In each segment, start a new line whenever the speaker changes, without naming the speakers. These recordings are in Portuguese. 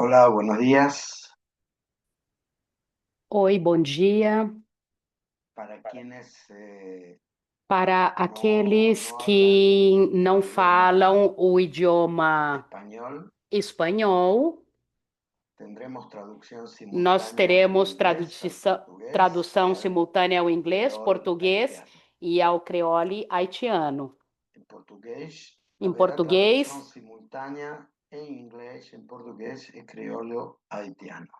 Hola, buenos días.
Oi, bom dia.
Para quienes
Para
no
aqueles
hablan
que não
el idioma
falam o idioma
español,
espanhol,
tendremos traducción
nós
simultánea del
teremos
inglés al portugués y
tradução
al
simultânea ao inglês,
creol
português
haitiano.
e ao creole haitiano.
En portugués
Em
habrá traducción
português,
simultánea en inglés, en portugués y criollo haitiano.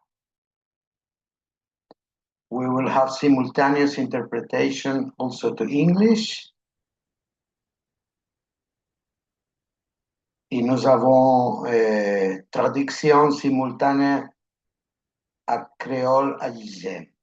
We will have simultaneous interpretation also to English. Y nous avons traducción simultánea a créole haïtien.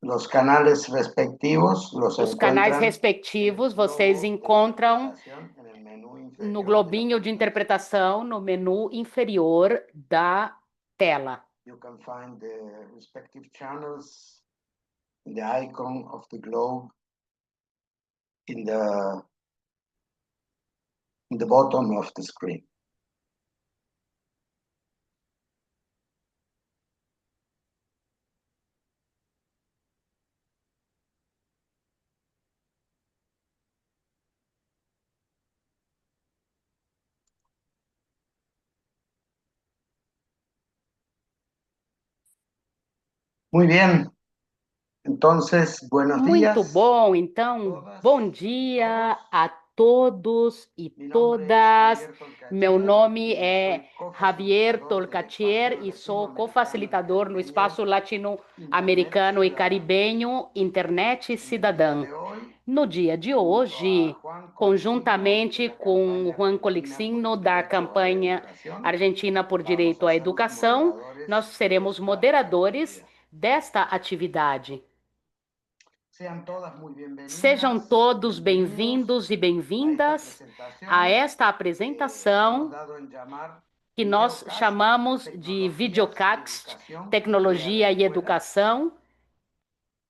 Los canales respectivos los
os canais
encuentran en el
respectivos vocês
globo de
encontram
interpretación en el menú
no
inferior de la
globinho de
pantalla.
interpretação no menu inferior da tela.
You can find the respective channels in the icon of the globe in the bottom of the screen. Muy bien, entonces, buenos
Muito
días
bom,
a
então, bom
todas y
dia
todos.
a todos e
Mi nombre es
todas.
Javier
Meu
Tolcachier
nome
y
é
soy
Javier
cofacilitador del
Tolcatier
espacio
e sou
latinoamericano y
cofacilitador no
caribeño
espaço
Internet
latino-americano e
Ciudadano.
caribenho Internet
En el día
Cidadã.
de hoy,
No dia de
junto a
hoje,
Juan Colicigno de
conjuntamente
la
com
campaña
Juan
argentina por
Colicigno
el
da
derecho a la
campanha
educación,
Argentina por
vamos
Direito
a
à
ser los
Educação, nós
moderadores de
seremos
esta
moderadores
actividad.
desta atividade.
Sean todas muy
Sejam
bienvenidas y
todos
bienvenidos
bem-vindos e
a esta
bem-vindas a
presentación
esta
que hemos
apresentação
dado en llamar
que nós
Videocast,
chamamos de
Tecnologías y
Videocast,
Educación, Día de la
Tecnologia e
Escuela.
Educação.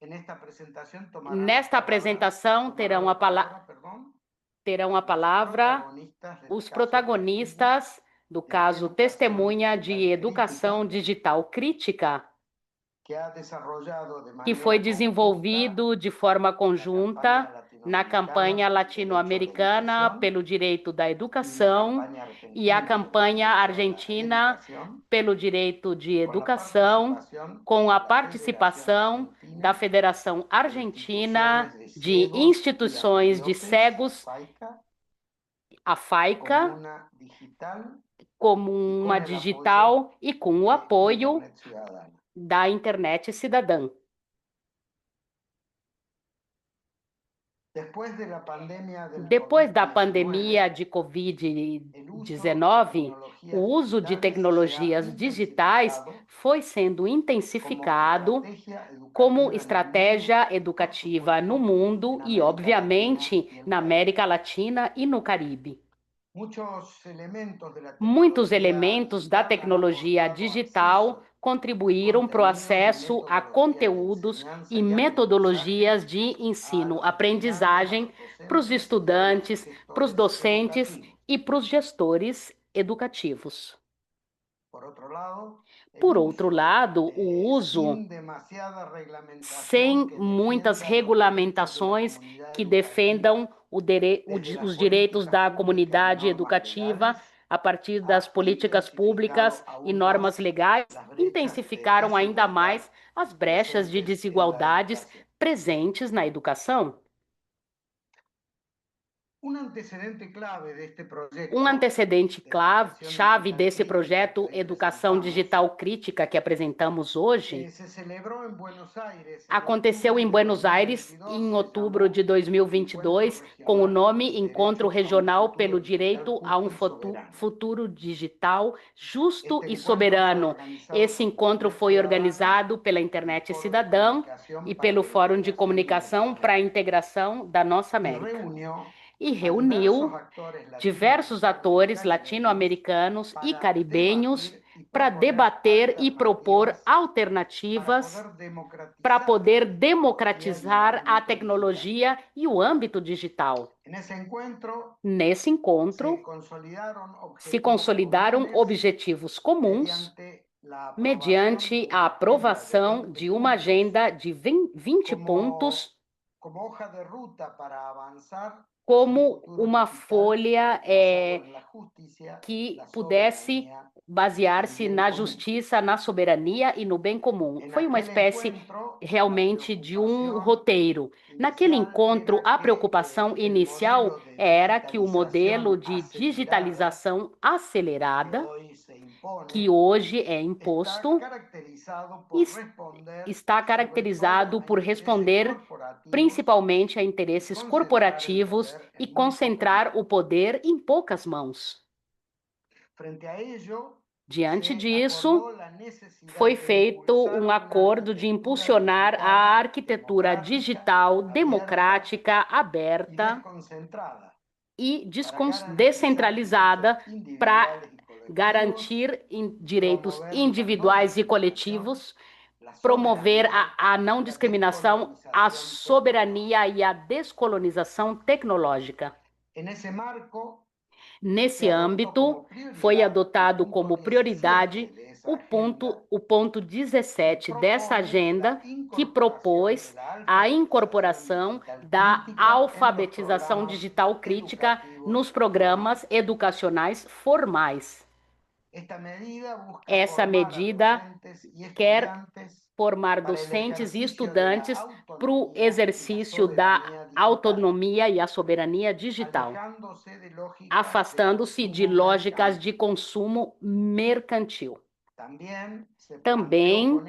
En esta presentación
Nesta apresentação terão a
los
palavra
protagonistas del
os
caso Testini
protagonistas do
de
caso
Educación
Testemunha
Digital
de Educação
Crítica,
Digital Crítica,
que ha desarrollado de
que foi
manera conjunta
desenvolvido de forma
la campaña
conjunta na
latinoamericana
campanha
por el derecho a la
latino-americana
educación
pelo direito da
y la
educação
campaña
e a
argentina por el
campanha
derecho a la
argentina
educación,
pelo direito de
con la
educação,
participación
com a
de la Federación
participação da
Argentina
Federação
de
Argentina
Instituciones de
de
Ciegos y
Instituições de
Anfitriopes,
Cegos,
FAICA,
a FAICA,
Comuna Digital
como
y
uma
con el apoyo
digital e com o
de
apoio
Internet Ciudadana.
da Internet Cidadã.
Después de la pandemia del
Depois da
COVID-19,
pandemia de
el uso de
Covid-19, o
tecnologías
uso de
digitales se ha
tecnologias digitais
intensificado
foi sendo
como
intensificado
estrategia
como
educativa en el mundo
estratégia
y, por
educativa no
supuesto,
mundo
en
e,
América Latina
obviamente,
y el
na
Caribe.
América Latina e no Caribe.
Muchos elementos de la
Muitos
tecnología
elementos da
digital han
tecnologia
aportado
digital
acceso a
contribuíram para o
contenidos y
acesso a
metodologías de
conteúdos
enseñanza
e
y aprendizaje
metodologias de
a
ensino,
los estudiantes, a
aprendizagem
los
para os
docentes y a los
estudantes, para os
gestores
docentes
educativos.
e para os gestores educativos.
Por otro lado, el
Por outro
uso
lado, o uso
sin demasiada reglamentación
sem
que
muitas
defienda los derechos de la
regulamentações
comunidad
que
educativa,
defendam
desde las
os direitos
políticas
da
públicas y
comunidade
normas
educativa
legales,
a partir das
ha
políticas públicas
intensificado
e
aún
normas
más
legais,
las brechas de
intensificaram ainda
desigualdad
mais as brechas de
presentes en la
desigualdades
educación.
presentes na educação.
Un antecedente clave de este
Um
proyecto,
antecedente
Educación
chave
Digital
desse
Crítica, que
projeto
hoy
Educação
presentamos,
Digital Crítica que apresentamos hoje
se celebró en Buenos Aires en
aconteceu
octubre
em
de
Buenos Aires
2022,
em
se
outubro de
llamó Encuentro
2022, com o
Regional por
nome
el
Encontro
Derecho a un
Regional pelo
Futuro Digital
Direito a um
Justo y Soberano.
Futuro Digital Justo
Este
e
encuentro fue
Soberano.
organizado
Esse
por
encontro
Internet
foi
Ciudadana
organizado pela
y el
Internet
Foro de
Cidadã e
Comunicación para
pelo
la
Fórum de
Integración de
Comunicação
América
para a
Latina
Integração da Nossa
y
América.
reunió
E
a diversos
reuniu
actores
diversos
latinoamericanos y
atores
caribeños
latino-americanos e
para
caribenhos
debatir
para debater e propor alternativas para poder democratizar a tecnologia e o âmbito digital. Nesse encontro, se consolidaram objetivos comuns mediante a aprovação de uma agenda de 20 pontos como uma folha que pudesse basear-se na justiça, na soberania e no bem comum. Foi uma espécie realmente de um roteiro. Naquele encontro, a preocupação inicial era que o modelo de digitalização acelerada, que hoje é imposto, está caracterizado por responder principalmente a interesses corporativos e concentrar o poder em poucas mãos. Diante disso, foi feito um acordo de impulsionar a arquitetura digital democrática, aberta e descentralizada para garantir direitos individuais e coletivos, promover a não discriminação, a soberania e a descolonização tecnológica. Nesse âmbito, foi adotado como prioridade o ponto 17 dessa agenda, que propôs a incorporação da alfabetização digital crítica nos programas educacionais formais. Essa medida quer formar docentes e estudantes para o exercício da autonomia e a soberania digital, afastando-se de lógicas de consumo mercantil. Também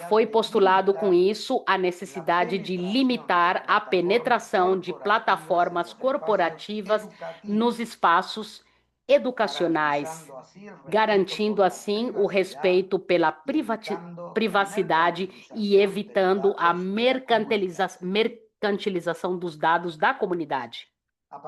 foi postulado com isso a necessidade de limitar a penetração de plataformas corporativas nos espaços educacionais, garantindo assim o respeito pela privacidade e evitando a mercantilização dos dados da comunidade. A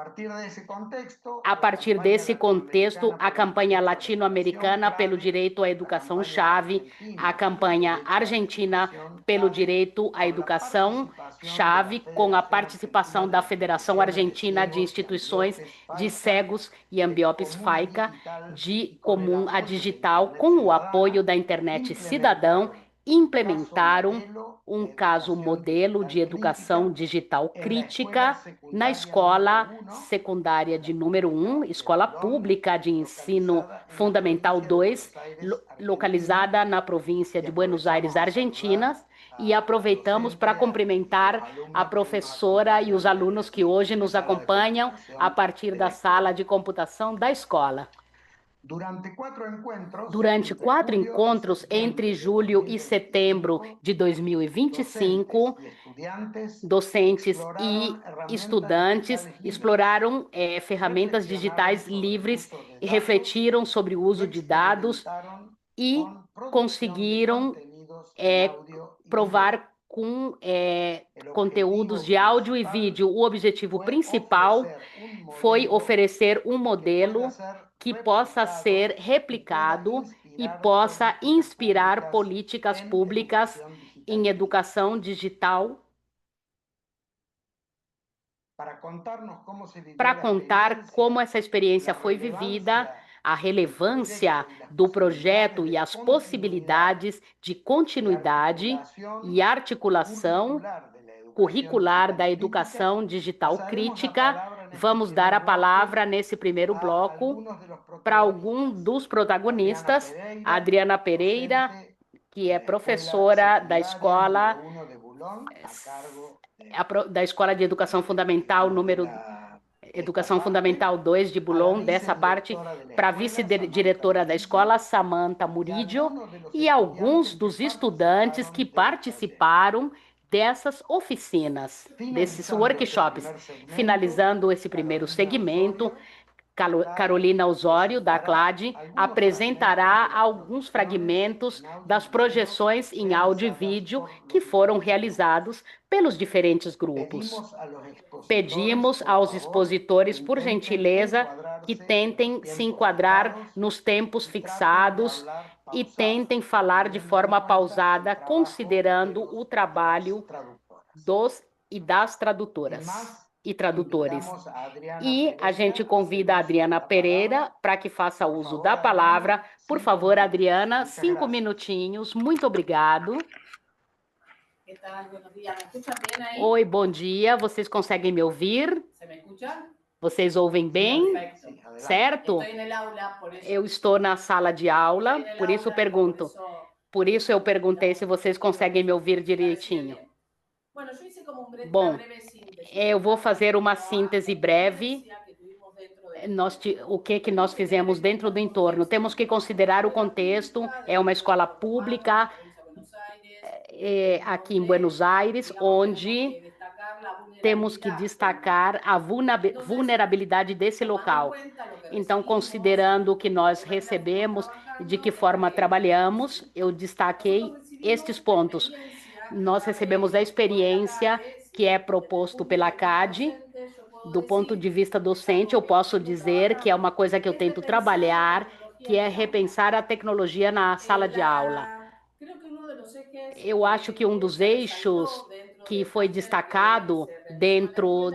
partir desse contexto, a campanha latino-americana pelo direito à educação-chave, a campanha argentina pelo direito à educação-chave, com a participação da Federação Argentina de Instituições de Cegos e Ambliopes FAICA, de comum a digital, com o apoio da Internet Cidadão, implementaram um caso modelo de educação digital crítica na escola secundária de número 1, escola pública de ensino fundamental 2, localizada na província de Buenos Aires, Argentina, e aproveitamos para cumprimentar a professora e os alunos que hoje nos acompanham a partir da sala de computação da escola. Durante 4 encontros entre julho e setembro de 2025, docentes e estudantes exploraram ferramentas digitais livres e refletiram sobre o uso de dados e conseguiram provar com conteúdos de áudio e vídeo. O objetivo principal foi oferecer um modelo que possa ser replicado e possa inspirar políticas públicas em educação digital para contar como essa experiência foi vivida, a relevância do projeto e as possibilidades de continuidade e articulação curricular da educação digital crítica. Vamos dar a palavra nesse primeiro bloco para algum dos protagonistas, a Adriana Pereira, que é professora da escola de Educação Fundamental Educação Fundamental 2 de Boulogne, dessa parte, para a vice-diretora da escola, Samantha Murillo, e alguns dos estudantes que participaram dessas oficinas, desses workshops. Finalizando esse primeiro segmento, Carolina Osório, da CLAD, apresentará alguns fragmentos das projeções em áudio e vídeo que foram realizados pelos diferentes grupos. Pedimos aos expositores, por gentileza, que tentem se enquadrar nos tempos fixados e tentem falar de forma pausada, considerando o trabalho dos e das tradutoras e tradutores. E a gente convida a Adriana Pereira para que faça uso da palavra. Por favor, Adriana, 5 minutinhos. Muito obrigado.
¿Qué tal? Buenos días. ¿Me escuchan bien ahí?
Oi, bom dia. Vocês conseguem me ouvir?
¿Se me escucha?
Vocês ouvem bem?
Perfecto.
Certo?
Estoy en el aula, por eso.
Eu estou na sala de aula,
Estoy en el
por isso
aula,
pergunto. Por isso eu perguntei se vocês conseguem me ouvir direitinho.
Bueno, yo hice como
Bom,
una breve síntesis.
eu vou fazer uma síntese breve.
Que tuvimos dentro de-
O que nós fizemos dentro do entorno? Temos que considerar o contexto. É uma escola pública aqui em Buenos Aires, onde temos que destacar a vulnerabilidade desse local. Então, considerando o que nós recebemos e de que forma trabalhamos, eu destaquei estes pontos. Nós recebemos a experiência que é proposto pela CADE. Do ponto de vista docente, eu posso dizer que é uma coisa que eu tento trabalhar, que é repensar a tecnologia na sala de aula. Eu acho que um dos eixos que foi destacado dentro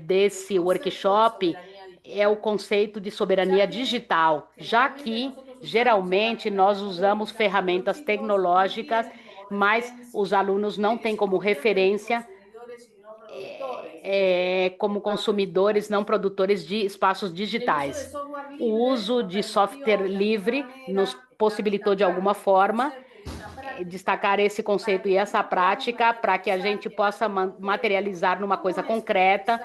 desse workshop é o conceito de soberania digital, já que geralmente nós usamos ferramentas tecnológicas, mas os alunos não têm como referência como consumidores não produtores de espaços digitais. O uso de software livre nos possibilitou de alguma forma destacar esse conceito e essa prática para que a gente possa materializar numa coisa concreta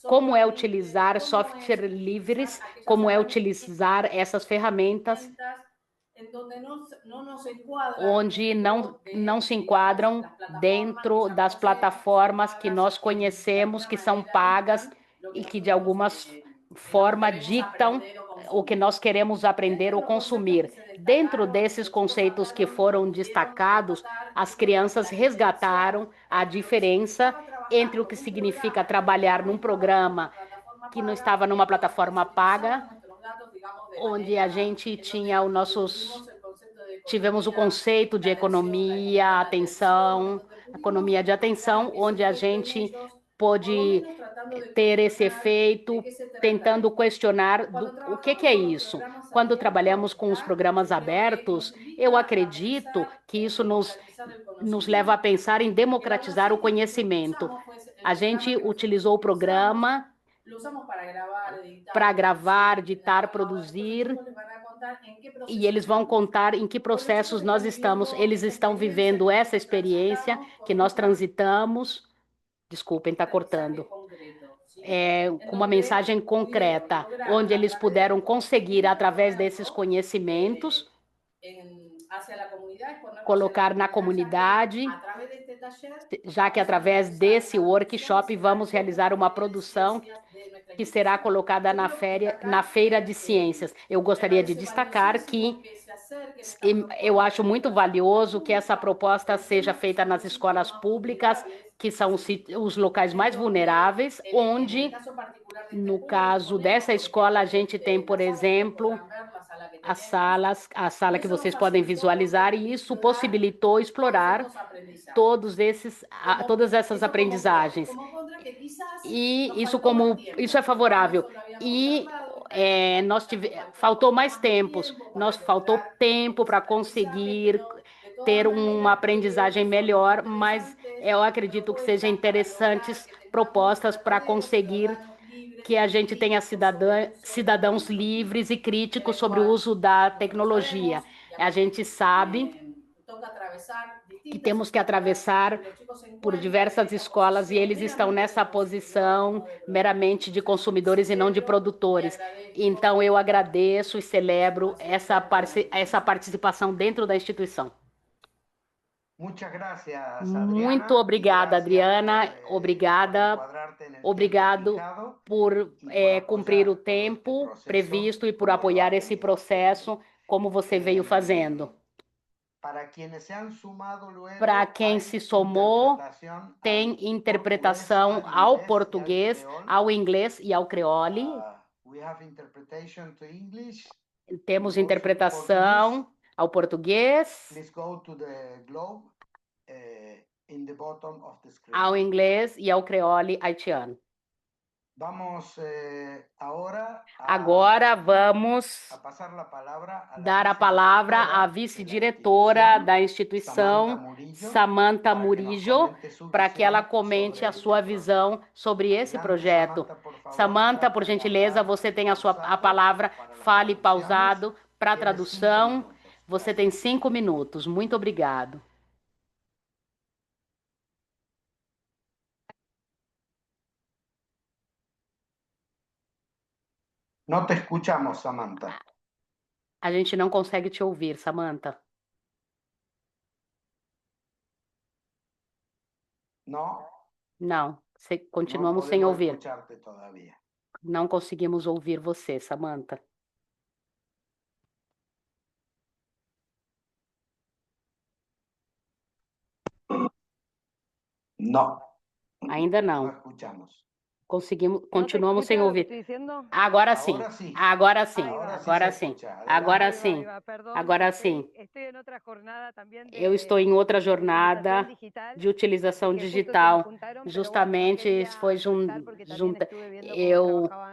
como é utilizar software livres, como é utilizar essas ferramentas onde não se enquadram dentro das plataformas que nós conhecemos, que são pagas e que de alguma forma ditam o que nós queremos aprender ou consumir. Dentro desses conceitos que foram destacados, as crianças resgataram a diferença entre o que significa trabalhar num programa que não estava numa plataforma paga, onde a gente tinha tivemos o conceito de economia de atenção, onde a gente pôde ter esse efeito tentando questionar o que é isso. Quando trabalhamos com os programas abertos, eu acredito que isso nos leva a pensar em democratizar o conhecimento. A gente utilizou o programa para gravar, editar, produzir, e eles vão contar em que processos nós estamos. Eles estão vivendo essa experiência que nós transitamos. Desculpem, está cortando. Com uma mensagem concreta, onde eles puderam conseguir, através desses conhecimentos, colocar na comunidade, já que através desse workshop vamos realizar uma produção que será colocada na Feira de Ciências. Eu gostaria de destacar que eu acho muito valioso que essa proposta seja feita nas escolas públicas, que são os locais mais vulneráveis, onde, no caso dessa escola, a gente tem, por exemplo, a sala que vocês podem visualizar, e isso possibilitou explorar todas essas aprendizagens. E isso é favorável. E faltou mais tempo. Faltou tempo para conseguir ter uma aprendizagem melhor, mas eu acredito que sejam interessantes propostas para conseguir que a gente tenha cidadãos livres e críticos sobre o uso da tecnologia. A gente sabe que temos que atravessar por diversas escolas e eles estão nessa posição meramente de consumidores e não de produtores. Então, eu agradeço e celebro essa participação dentro da instituição. Muito obrigada, Adriana. Obrigado por cumprir o tempo previsto e por apoiar esse processo, como você veio fazendo. Para quem se somou, tem interpretação ao português, ao inglês e ao creole.
We have interpretation to English.
Temos
Also to
interpretação ao português,
Please go to the globe in the bottom of the screen.
ao inglês e ao creole haitiano.
Vamos agora
Agora vamos
a passar a palavra
dar a palavra à vice-diretora da instituição, Samantha Murillo, para que ela comente a sua visão sobre esse projeto. Samantha, por gentileza, você tem a palavra, fale pausado para a tradução. Você tem 5 minutos. Muito obrigado.
Não te escuchamos, Samantha.
A gente não consegue te ouvir, Samantha.
Não.
Não, continuamos
Não
sem
podemos
ouvir.
escucharte todavía.
Não conseguimos ouvir você, Samantha.
Não.
Ainda
Não
não.
escuchamos.
Continuamos sem ouvir. Agora sim.
Agora sim.
Agora sim.
Agora sim
Agora
se
sim.
escucha.
Agora
Adelante.
sim. Agora sim. Eu estou em outra jornada de utilização digital. Justamente isso foi junta.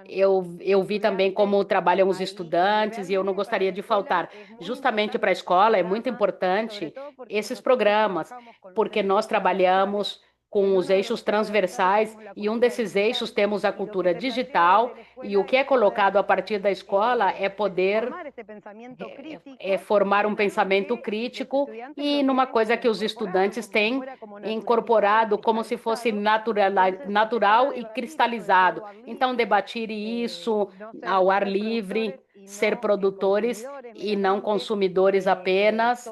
Eu vi também como trabalham os estudantes e eu não gostaria de faltar. Justamente para a escola é muito importante esses programas, porque nós trabalhamos com os eixos transversais e um desses eixos temos a cultura digital e o que é colocado a partir da escola é poder formar um pensamento crítico e numa coisa que os estudantes têm incorporado como se fosse natural e cristalizado. Então, debater isso ao ar livre, ser produtores e não consumidores apenas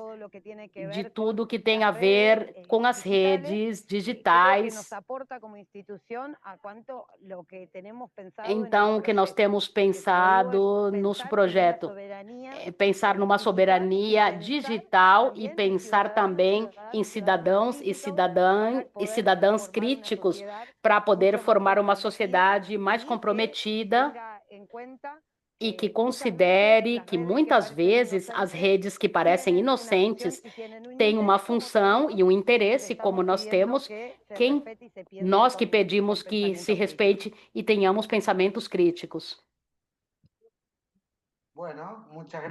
de tudo que tem a ver com as redes digitais. Então, o que nós temos pensado no projeto é pensar numa soberania digital e pensar também em cidadãos e cidadãs críticos para poder formar uma sociedade mais comprometida e que considere que muitas vezes as redes que parecem inocentes têm uma função e um interesse, como nós temos, nós que pedimos que se respeite e tenhamos pensamentos críticos.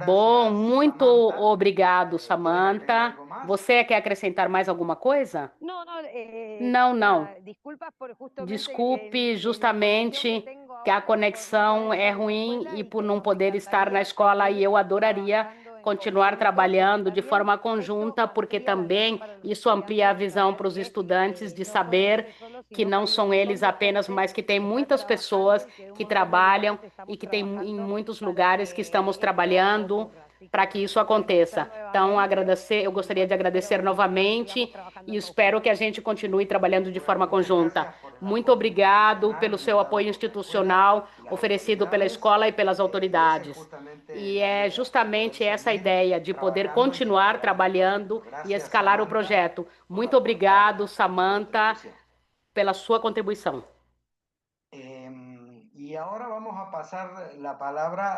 Bom, muito obrigado, Samantha. Você quer acrescentar mais alguma coisa? Não. Desculpe, justamente que a conexão é ruim e por não poder estar na escola, e eu adoraria continuar trabalhando de forma conjunta, porque também isso amplia a visão para os estudantes de saber que não são eles apenas, mas que tem muitas pessoas que trabalham e que tem em muitos lugares que estamos trabalhando para que isso aconteça. Então, eu gostaria de agradecer novamente e espero que a gente continue trabalhando de forma conjunta. Muito obrigado pelo seu apoio institucional oferecido pela escola e pelas autoridades. E é justamente essa ideia de poder continuar trabalhando e escalar o projeto. Muito obrigado, Samantha, pela sua contribuição. E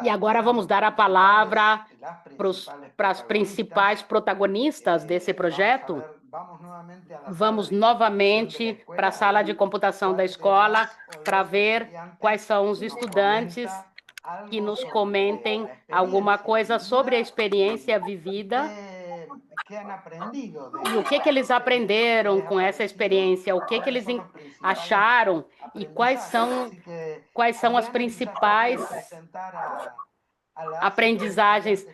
agora vamos dar a palavra para as principais protagonistas desse projeto. Vamos novamente para a sala de computação da escola para ver quais são os estudantes que nos comentem alguma coisa sobre a experiência vivida e o que eles aprenderam com essa experiência, o que eles acharam e quais são as principais aprendizagens.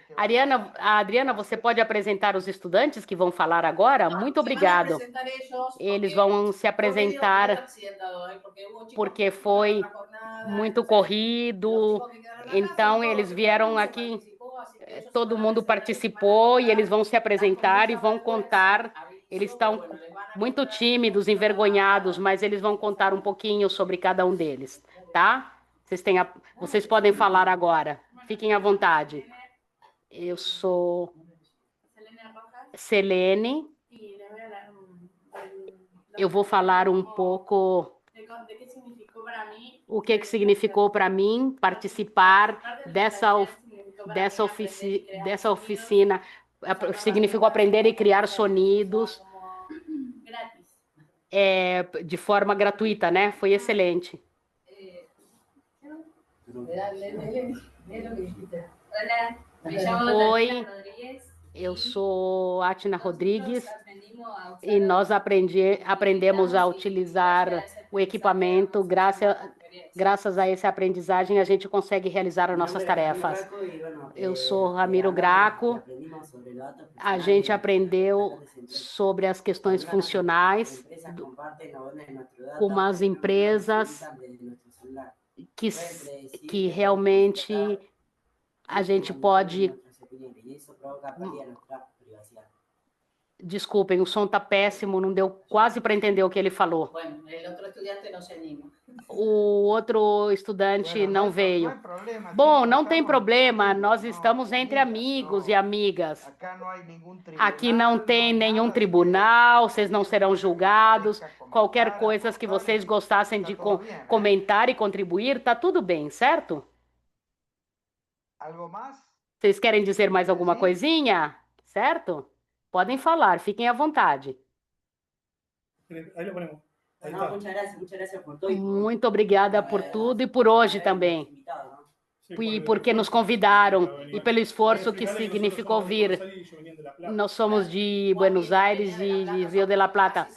Adriana, você pode apresentar os estudantes que vão falar agora? Muito obrigado. Eles vão se apresentar porque foi muito corrido. Então, eles vieram aqui, todo mundo participou e eles vão se apresentar e vão contar. Eles estão muito tímidos, envergonhados, mas eles vão contar um pouquinho sobre cada um deles, tá? Vocês podem falar agora. Fiquem à vontade. Eu sou Selene. Eu vou falar um pouco o que significou para mim participar dessa oficina. Significou aprender e criar sonidos de forma gratuita, né? Foi excelente. Oi, eu sou Atna Rodrigues e nós aprendemos a utilizar o equipamento. Graças a essa aprendizagem, a gente consegue realizar as nossas tarefas. Eu sou Ramiro Graco. A gente aprendeu sobre as questões funcionais, como as empresas que realmente a gente pode... Desculpem, o som está péssimo, não deu quase para entender o que ele falou. O outro estudante não veio. Bom, não tem problema, nós estamos entre amigos e amigas. Aqui não tem nenhum tribunal, vocês não serão julgados. Qualquer coisa que vocês gostassem de comentar e contribuir, tá tudo bem, certo? Vocês querem dizer mais alguma coisinha? Certo? Podem falar, fiquem à vontade. Muito obrigada por tudo e por hoje também. E porque nos convidaram e pelo esforço que significou vir. Nós somos de Buenos Aires e de Rio de la Plata.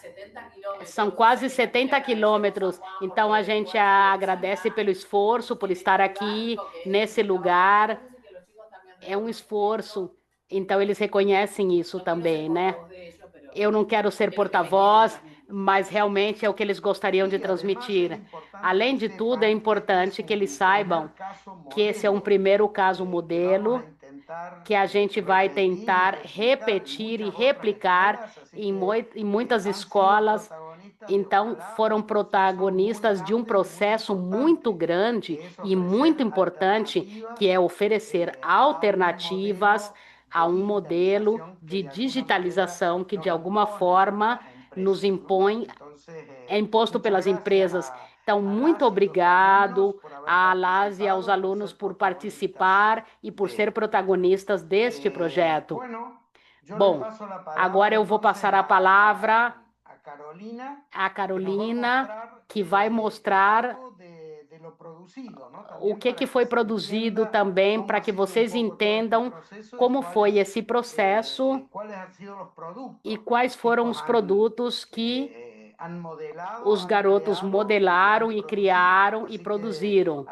São quase 70 quilômetros. Então a gente agradece pelo esforço, por estar aqui nesse lugar. É um esforço. Então eles reconhecem isso também, né? Eu não quero ser porta-voz, mas realmente é o que eles gostariam de transmitir. Além de tudo, é importante que eles saibam que esse é um primeiro caso modelo, que a gente vai tentar repetir e replicar em muitas escolas. Então, foram protagonistas de um processo muito grande e muito importante, que é oferecer alternativas a um modelo de digitalização que, de alguma forma, nos impõe, é imposto pelas empresas. Então, muito obrigado a Alas e aos alunos por participar e por ser protagonistas deste projeto. Bom, agora eu vou passar a palavra à Carolina, que vai mostrar o que foi produzido também, para que vocês entendam como foi esse processo e quais foram os produtos que os garotos modelaram e criaram e produziram.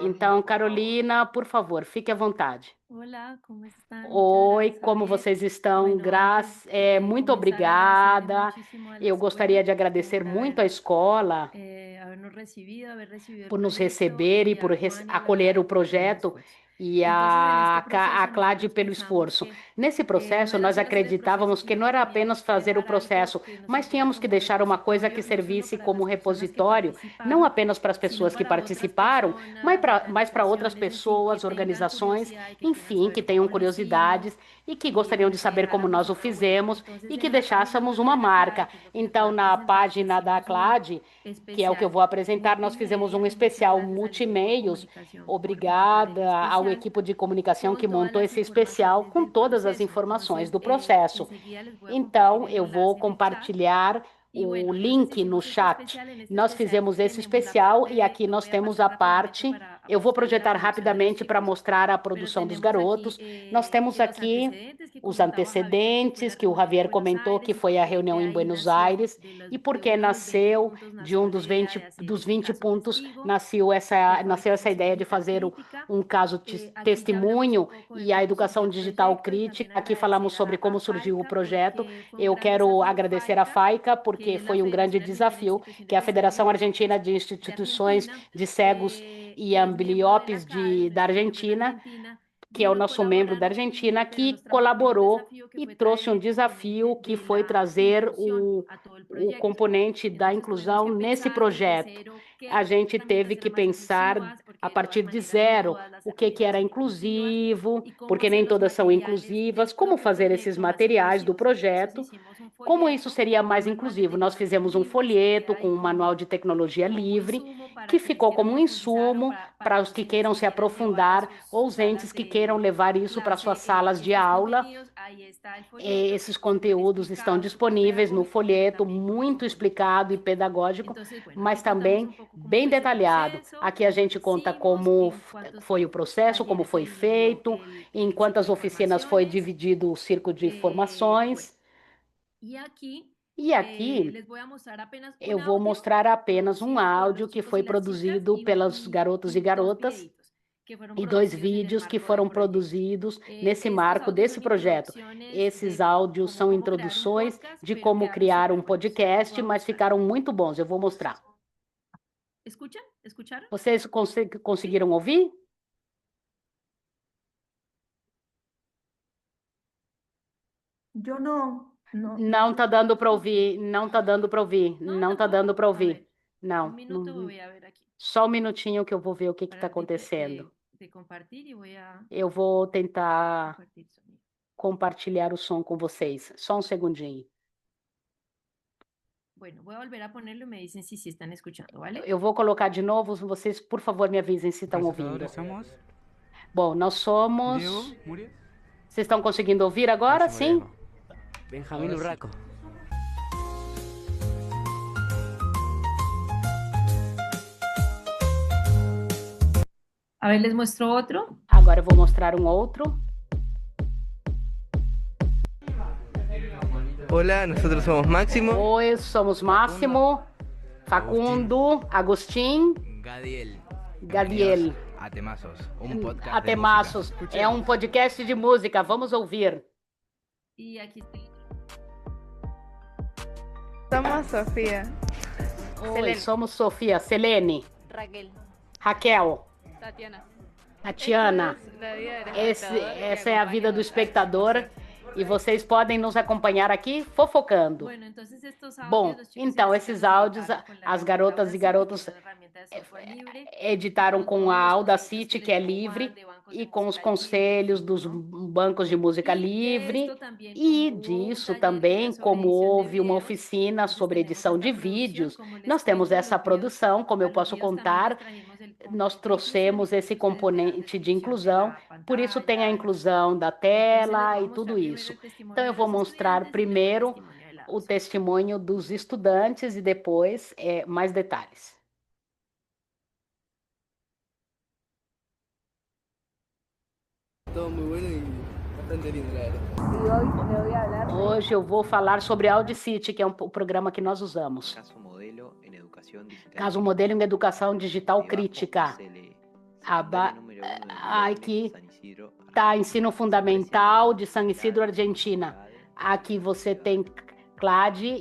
Então, Carolina, por favor, fique à vontade. Oi, como vocês estão? Muito obrigada. Eu gostaria de agradecer muito à escola por nos receber e por acolher o projeto e a CLAD pelo esforço. Nesse processo, nós acreditávamos que não era apenas fazer o processo, mas tínhamos que deixar uma coisa que servisse como repositório, não apenas para as pessoas que participaram, mas para outras pessoas, organizações, enfim, que tenham curiosidades e que gostariam de saber como nós o fizemos e que deixássemos uma marca. Então, na página da CLAD, que é o que eu vou apresentar, nós fizemos um especial multimeios. Obrigada ao equipe de comunicação que montou esse especial com todas as informações do processo. Então, eu vou compartilhar o link no chat. Nós fizemos esse especial e aqui nós temos a parte... Eu vou projetar rapidamente para mostrar a produção dos garotos. Nós temos aqui os antecedentes, que o Javier comentou, que foi a reunião em Buenos Aires, e porque nasceu de um dos 20 pontos, nasceu essa ideia de fazer um caso testemunho e a educação digital crítica. Aqui falamos sobre como surgiu o projeto. Eu quero agradecer a FAICA, porque foi um grande desafio, que é a Federação Argentina de Instituições de Cegos e Ambliopes da Argentina, que é o nosso membro da Argentina, que colaborou e trouxe um desafio que foi trazer o componente da inclusão nesse projeto. A gente teve que pensar a partir de zero, o que era inclusivo, porque nem todas são inclusivas, como fazer esses materiais do projeto, como isso seria mais inclusivo. Nós fizemos um folheto com um manual de tecnologia livre, que ficou como um insumo para os que queiram se aprofundar ou os entes que queiram levar isso para suas salas de aula. Esses conteúdos estão disponíveis no folheto, muito explicado e pedagógico, mas também bem detalhado. Aqui a gente conta como foi o processo, como foi feito, em quantas oficinas foi dividido o círculo de formações. E aqui eu vou mostrar apenas um áudio que foi produzido pelos garotos e garotas e 2 vídeos que foram produzidos nesse marco desse projeto. Esses áudios são introduções de como criar um podcast, mas ficaram muito bons. Eu vou mostrar. Vocês conseguiram ouvir?
Eu não.
Não está dando para ouvir, não está dando para ouvir, não está dando para ouvir. Não, só um minutinho que eu vou ver o que está acontecendo. Eu vou tentar compartilhar o som com vocês. Só um segundinho. Eu vou colocar de novo, vocês, por favor, me avisem se estão ouvindo. Bom, nós somos... Vocês estão conseguindo ouvir agora? Sim?
Benjamín Urraco.
A ver, les muestro outro.
Agora eu vou mostrar um outro.
Hola, nosotros somos Máximo.
Oi, somos Máximo, Facundo, Agustín, Gadiel. Atemassos. É um podcast de música. Vamos ouvir.
E aqui tem...
Somos Sofía.
Oi, somos Sofia, Selene, Raquel, Tatiana. Essa é a vida do espectador e vocês podem nos acompanhar aqui fofocando. Bom, então esses áudios, as garotas e garotos editaram com a Audacity, que é livre, e com os conselhos dos bancos de música livre, e disso também, como houve uma oficina sobre edição de vídeos, nós temos essa produção, como eu posso contar, nós trouxemos esse componente de inclusão, por isso tem a inclusão da tela e tudo isso. Então eu vou mostrar primeiro o testemunho dos estudantes e depois mais detalhes.
Todo muy bueno y bastante lindo, la verdad.
Hoje eu vou falar sobre a Audacity, que é o programa que nós usamos. Caso modelo em educação digital crítica. Aqui está ensino fundamental de San Isidro, Argentina. Aqui você tem CLAD,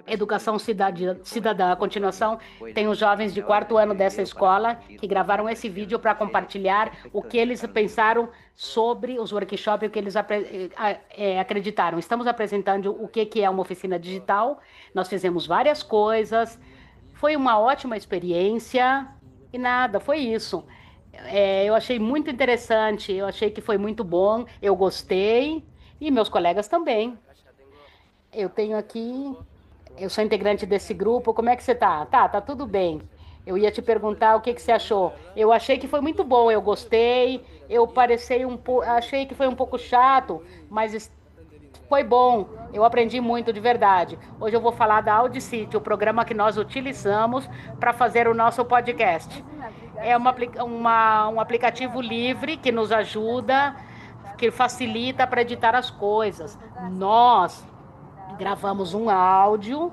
Educação Cidadã. A continuação, tem os jovens de 4º ano dessa escola que gravaram esse vídeo para compartilhar o que eles pensaram sobre os workshops e o que eles acreditaram. Estamos apresentando o que é uma oficina digital. Nós fizemos várias coisas. Foi uma ótima experiência e nada, foi isso. Eu achei muito interessante, eu achei que foi muito bom, eu gostei e meus colegas também. Eu tenho aqui... Eu sou integrante desse grupo. Como é que você tá? Tá tudo bem. Eu ia te perguntar o que você achou. Eu achei que foi muito bom, eu gostei. Achei que foi um pouco chato, mas foi bom. Eu aprendi muito, de verdade. Hoje eu vou falar da Audacity, o programa que nós utilizamos para fazer o nosso podcast. É um aplicativo livre que nos ajuda, que facilita para editar as coisas. Nós gravamos um áudio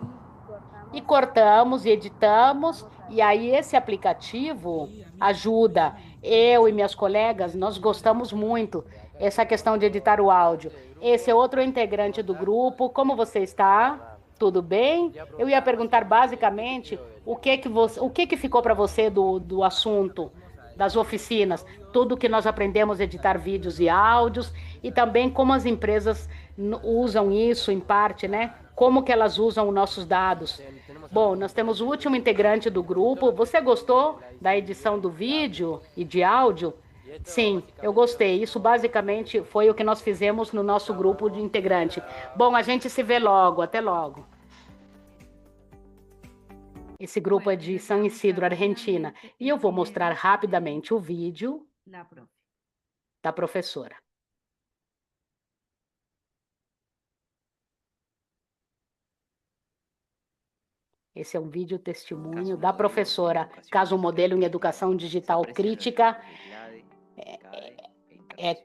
e cortamos e editamos, e aí esse aplicativo ajuda. Eu e minhas colegas, nós gostamos muito essa questão de editar o áudio. Esse é outro integrante do grupo. Como você está? Tudo bem? Eu ia perguntar basicamente o que ficou para você do assunto das oficinas, tudo que nós aprendemos a editar vídeos e áudios, e também como as empresas usam isso em parte, né? Como que elas usam os nossos dados. Bom, nós temos o último integrante do grupo. Você gostou da edição do vídeo e de áudio? Sim, eu gostei. Isso basicamente foi o que nós fizemos no nosso grupo de integrante. Bom, a gente se vê logo. Até logo. Esse grupo é de San Isidro, Argentina. E eu vou mostrar rapidamente o vídeo da professora. Esse é um vídeo testemunho da professora, caso modelo em educação digital crítica,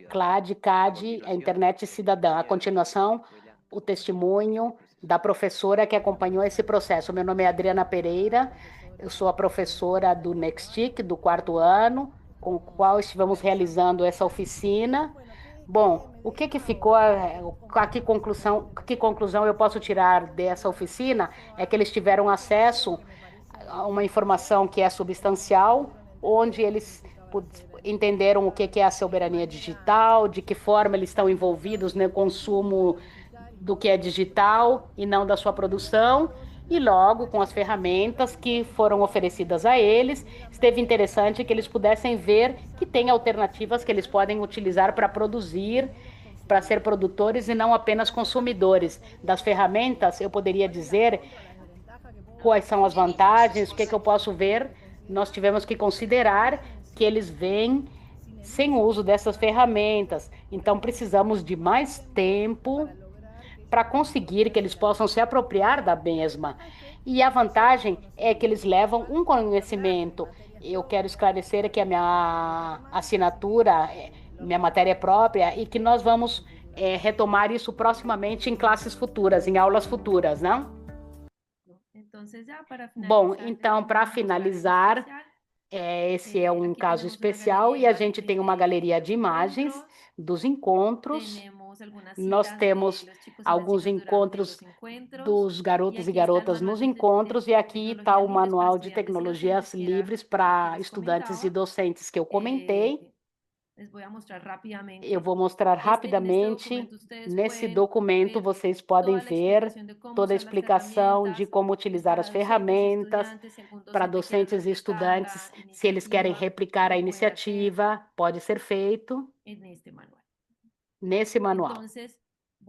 CLAD, CAD, a internet cidadã. A continuação, o testemunho da professora que acompanhou esse processo. Meu nome é Adriana Pereira, eu sou a professora do Nextic, do 4º ano, com o qual estivemos realizando essa oficina. Bom, o que ficou, que conclusão eu posso tirar dessa oficina é que eles tiveram acesso a uma informação que é substancial, onde eles entenderam o que é a soberania digital, de que forma eles estão envolvidos no consumo do que é digital e não da sua produção, e logo com as ferramentas que foram oferecidas a eles, esteve interessante que eles pudessem ver que tem alternativas que eles podem utilizar para produzir, para ser produtores e não apenas consumidores. Das ferramentas, eu poderia dizer quais são as vantagens, o que eu posso ver. Nós tivemos que considerar que eles vêm sem o uso dessas ferramentas, então precisamos de mais tempo para conseguir que eles possam se apropriar da mesma. E a vantagem é que eles levam um conhecimento. Eu quero esclarecer que a minha assinatura, minha matéria própria, e que nós vamos retomar isso proximamente em classes futuras, em aulas futuras, não? Bom, então, para finalizar, esse é um caso especial e a gente tem uma galeria de imagens dos encontros. Nós temos alguns encontros dos garotos e garotas nos encontros, e aqui está o manual de tecnologias livres para estudantes e docentes que eu comentei. Eu vou mostrar rapidamente. Nesse documento, vocês podem ver toda a explicação de como utilizar as ferramentas para docentes e estudantes. Se eles querem replicar a iniciativa, pode ser feito nesse manual.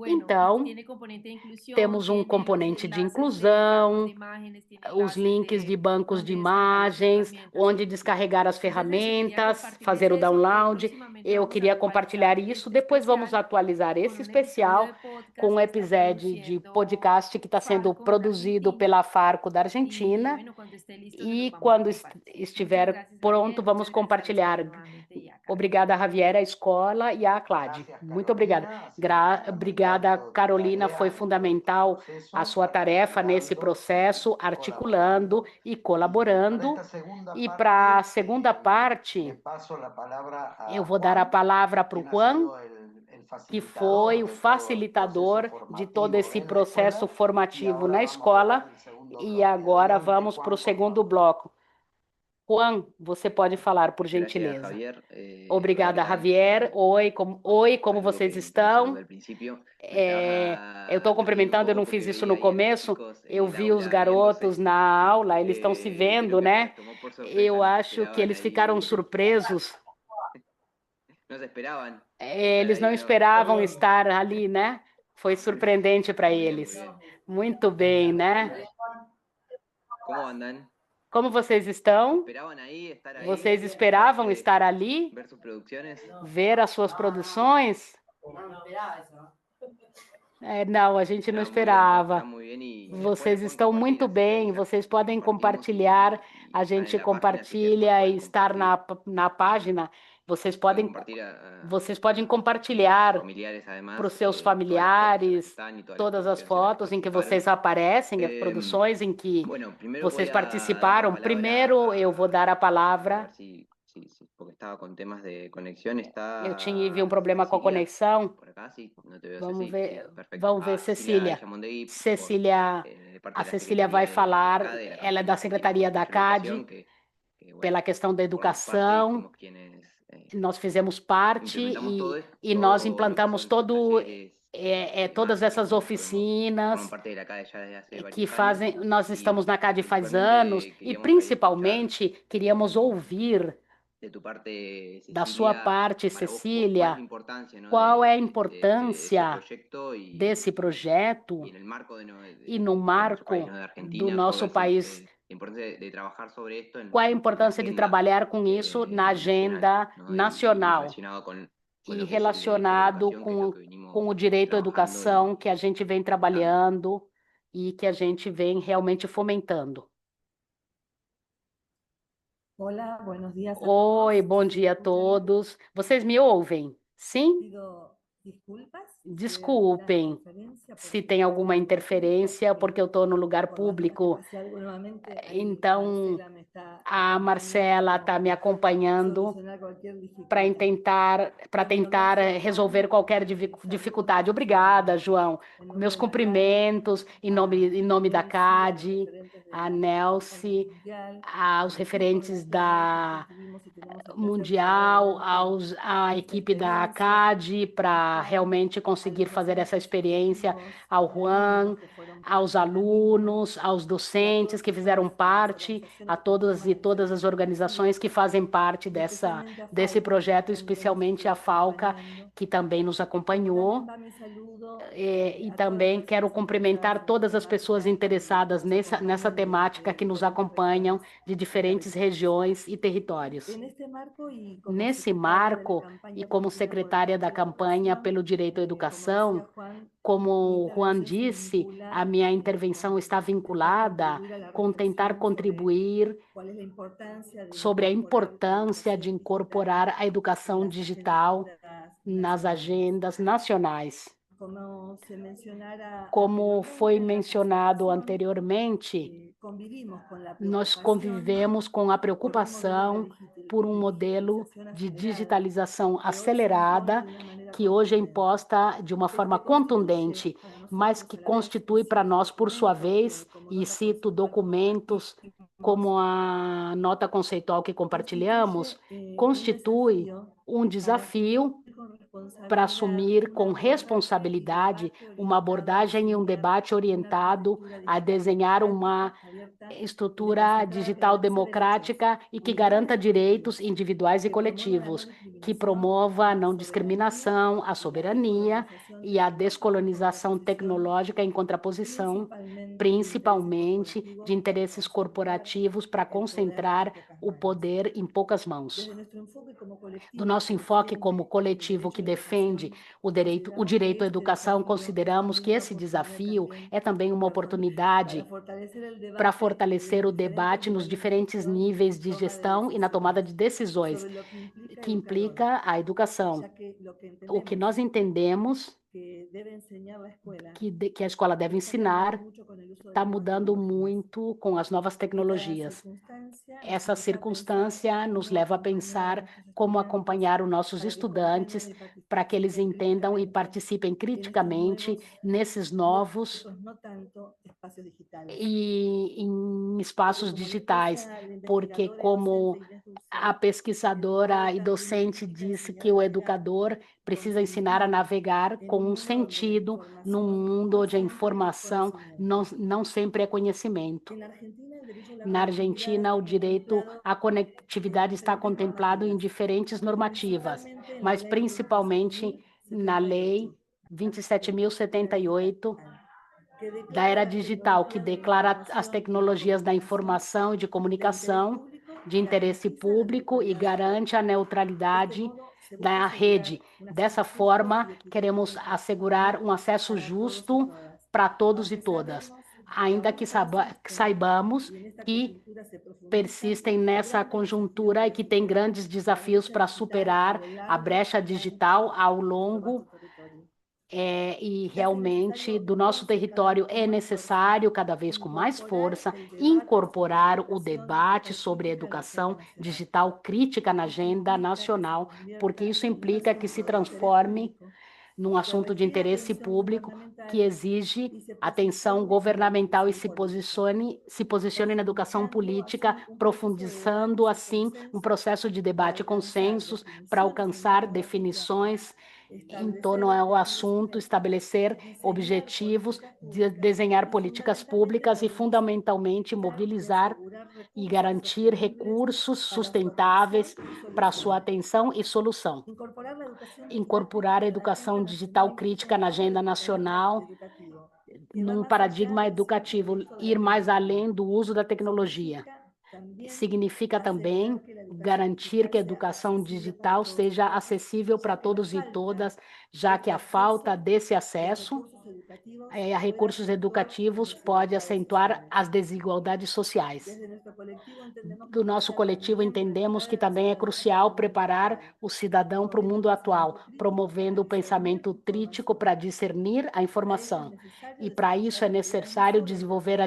Então, temos um componente de inclusão, os links de bancos de imagens, onde descarregar as ferramentas, fazer o download. Eu queria compartilhar isso. Depois vamos atualizar esse especial com um episódio de podcast que está sendo produzido pela Farco da Argentina. E quando estiver pronto, vamos compartilhar. Obrigada, Javier, a escola e a CLAD. Muito obrigada. Obrigada, Carolina. Foi fundamental a sua tarefa nesse processo, articulando e colaborando. E para a segunda parte, eu vou dar a palavra para o Juan, que foi o facilitador de todo esse processo formativo na escola. E agora vamos para o segundo bloco. Juan, você pode falar, por gentileza. Obrigada, Javier. Oi, como vocês estão? Eu estou cumprimentando, eu não fiz isso no começo. Eu vi os garotos na aula, eles estão se vendo, né? Eu acho que eles ficaram surpresos. Eles não esperavam estar ali, né? Foi surpreendente para eles. Muito bem, né?
Como andam?
Como vocês estão? Vocês esperavam estar ali? Ver as suas produções? Não, a gente não esperava. Vocês estão muito bem, vocês podem compartilhar, a gente compartilha e estar na página. Vocês podem compartilhar para os seus familiares todas as fotos em que vocês aparecem, as produções em que vocês participaram. Primeiro, eu vou dar a palavra. Eu tive um problema com a conexão. Vamos ver, Cecília. A Cecília vai falar, ela é da Secretaria da CAD, pela questão da educação. Nós fizemos parte e nós implantamos todo todas essas
forman
oficinas
parte de la CADE ya desde hace
que
varios
fazem.
años
Nós
y
estamos na CAD faz
principalmente
anos e
queríamos ahí escuchar
principalmente queríamos ouvir
de tu parte,
da sua
Cecilia,
parte,
para vos, cuál es la
Cecília,
importancia, ¿no?
qual é a
de ese
importância
proyecto
desse projeto
y en el marco
e no
de nuestro país,
marco
¿no? De
do
Argentina,
nosso
cuál es
país.
la importancia de trabajar sobre esto
Qual a
en la
importância de
agenda
trabalhar com isso na
nacional,
agenda
¿no? Y
nacional
relacionado con
e
lo que es el derecho a la
relacionado
educación, que es lo que
com
venimos
o direito à
trabajando
educação que a
y
gente vem
fomentando.
trabalhando e que a gente vem realmente fomentando.
Olá, buenos días a
Oi,
todos.
bom
¿Se
dia a
escuchan?
todos. Vocês me ouvem? Sim?
Pido desculpas si hay alguna
Desculpem
interferencia
se
porque
tem
estoy
alguma
en un lugar
interferência,
público
porque eu estou no lugar
por las dudas que
público.
pase algo nuevamente, ahí
Então,
Marcela me está
a Marcela está me
acompañando
acompanhando
para solucionar cualquier
para
dificultad.
tentar resolver qualquer dificuldade. Obrigada, João.
En
Meus
nombre de la CADE,
cumprimentos em nome da
Nelcy, a los
CAD,
referentes de
a
la
Nelcy,
campaña mundial,
aos
al equipo de la
referentes
CADE
da
que tuvimos y tenemos el placer de llevar
Mundial,
adelante
à
esta
equipe da
experiencia,
CAD, para
a Juan,
realmente
a
conseguir
los
fazer essa
docentes
experiência,
efectivos
ao
y
Juan,
alumnos que fueron
aos
parte de la
alunos,
misma
aos
y a
docentes
todas
que fizeram
las
parte,
organizaciones
a
que
todas e
conforman el
todas as
Centro
organizações que
FIDE
fazem parte
y especialmente a
desse
FAUCA, que
projeto,
también nos
especialmente
estuvo
a Falca,
acompañando.
que também nos
Como también
acompanhou.
va mi saludo
E
a todas las
também quero
personas interesadas
cumprimentar
en
todas
esta
as pessoas
temática que
interessadas
nos
nessa
acompañan
temática,
desde
que nos
diferentes
acompanham
regiones
de
y
diferentes
territorios.
regiões e territórios.
En este marco y como
Nesse
secretaria de la
marco, e
campaña
como
conducida por el
secretária da
derecho a la
campanha
educación,
pelo direito à
como decía
educação,
Juan, mi
como o Juan
intervención se
disse, a
vincula
minha intervenção está
con
vinculada
contribuir a la
com tentar
reflexión sobre
contribuir
cuál es la importancia de
sobre a
incorporar la
importância de
educación
incorporar
digital
a
en
educação
las
digital
agendas
nas
nacionales.
agendas nacionais.
Como se mencionara
Como foi
anteriormente en la
mencionado
presentación,
anteriormente,
convivimos con la
nós
preocupación
convivemos com a
por un modelo
preocupação por um modelo de digitalização acelerada, que hoje é imposta de uma forma contundente, mas que constitui para nós, por sua vez, e cito documentos como a nota conceitual que compartilhamos, constitui um desafio para assumir com responsabilidade uma abordagem e um debate orientado a desenhar uma estrutura digital democrática e que garanta direitos individuais e coletivos, que promova a não discriminação, a soberania e a descolonização tecnológica em contraposição, principalmente de interesses corporativos para concentrar o poder em poucas mãos. Do nosso enfoque como coletivo que defende o direito à educação, consideramos que esse desafio é também uma oportunidade para fortalecer o debate nos diferentes níveis de gestão e na tomada de decisões, que implica a educação. O que nós entendemos que a escola deve ensinar está mudando muito com as novas tecnologias. Essa circunstância nos leva a pensar como acompanhar os nossos estudantes para que eles entendam e participem criticamente nesses novos e em espaços digitais, porque como a pesquisadora e docente disse que o educador precisa ensinar a navegar com um sentido num mundo onde a informação não sempre é conhecimento. Na Argentina, o direito à conectividade está contemplado em diferentes normativas, mas principalmente na Lei 27.078 da era digital, que declara as tecnologias da informação e de comunicação de interesse público e garante a neutralidade da rede. Dessa forma, queremos assegurar um acesso justo para todos e todas, ainda que saibamos que persistem nessa conjuntura e que tem grandes desafios para superar a brecha digital ao longo e realmente do nosso território é necessário, cada vez com mais força, incorporar o debate sobre a educação digital crítica na agenda nacional, porque isso implica que se transforme num assunto de interesse público que exige atenção governamental e se posicione na educação política, profundizando assim um processo de debate e consensos para alcançar definições em torno ao assunto, estabelecer objetivos, desenhar políticas públicas e, fundamentalmente, mobilizar e garantir recursos sustentáveis para sua atenção e solução. Incorporar a educação digital crítica na agenda nacional, num paradigma educativo, ir mais além do uso da tecnologia. Significa também garantir que a educação digital seja acessível para todos e todas, já que a falta desse acesso a recursos educativos pode acentuar as desigualdades sociais. Do nosso coletivo, entendemos que também é crucial preparar o cidadão para o mundo atual, promovendo o pensamento crítico para discernir a informação. E para isso é necessário desenvolver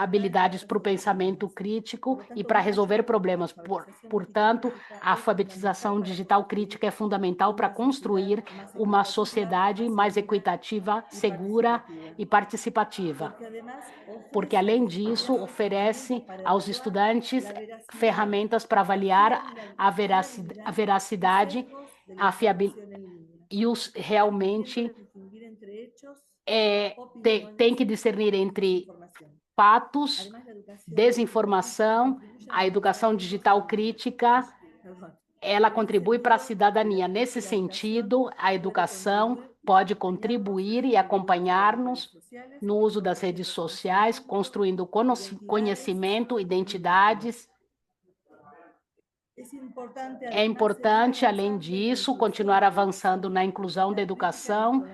habilidades para o pensamento crítico e para resolver problemas. Portanto, a alfabetização digital crítica é fundamental para construir uma sociedade mais equitativa, segura e participativa. Porque, além disso, oferece aos estudantes ferramentas para avaliar a veracidade, a fiabilidade e realmente tem que discernir entre fatos, desinformação. A educação digital crítica, ela contribui para a cidadania. Nesse sentido, a educação pode contribuir e acompanhar-nos no uso das redes sociais, construindo conhecimento, identidades. É importante, além disso, continuar avançando na inclusão da educação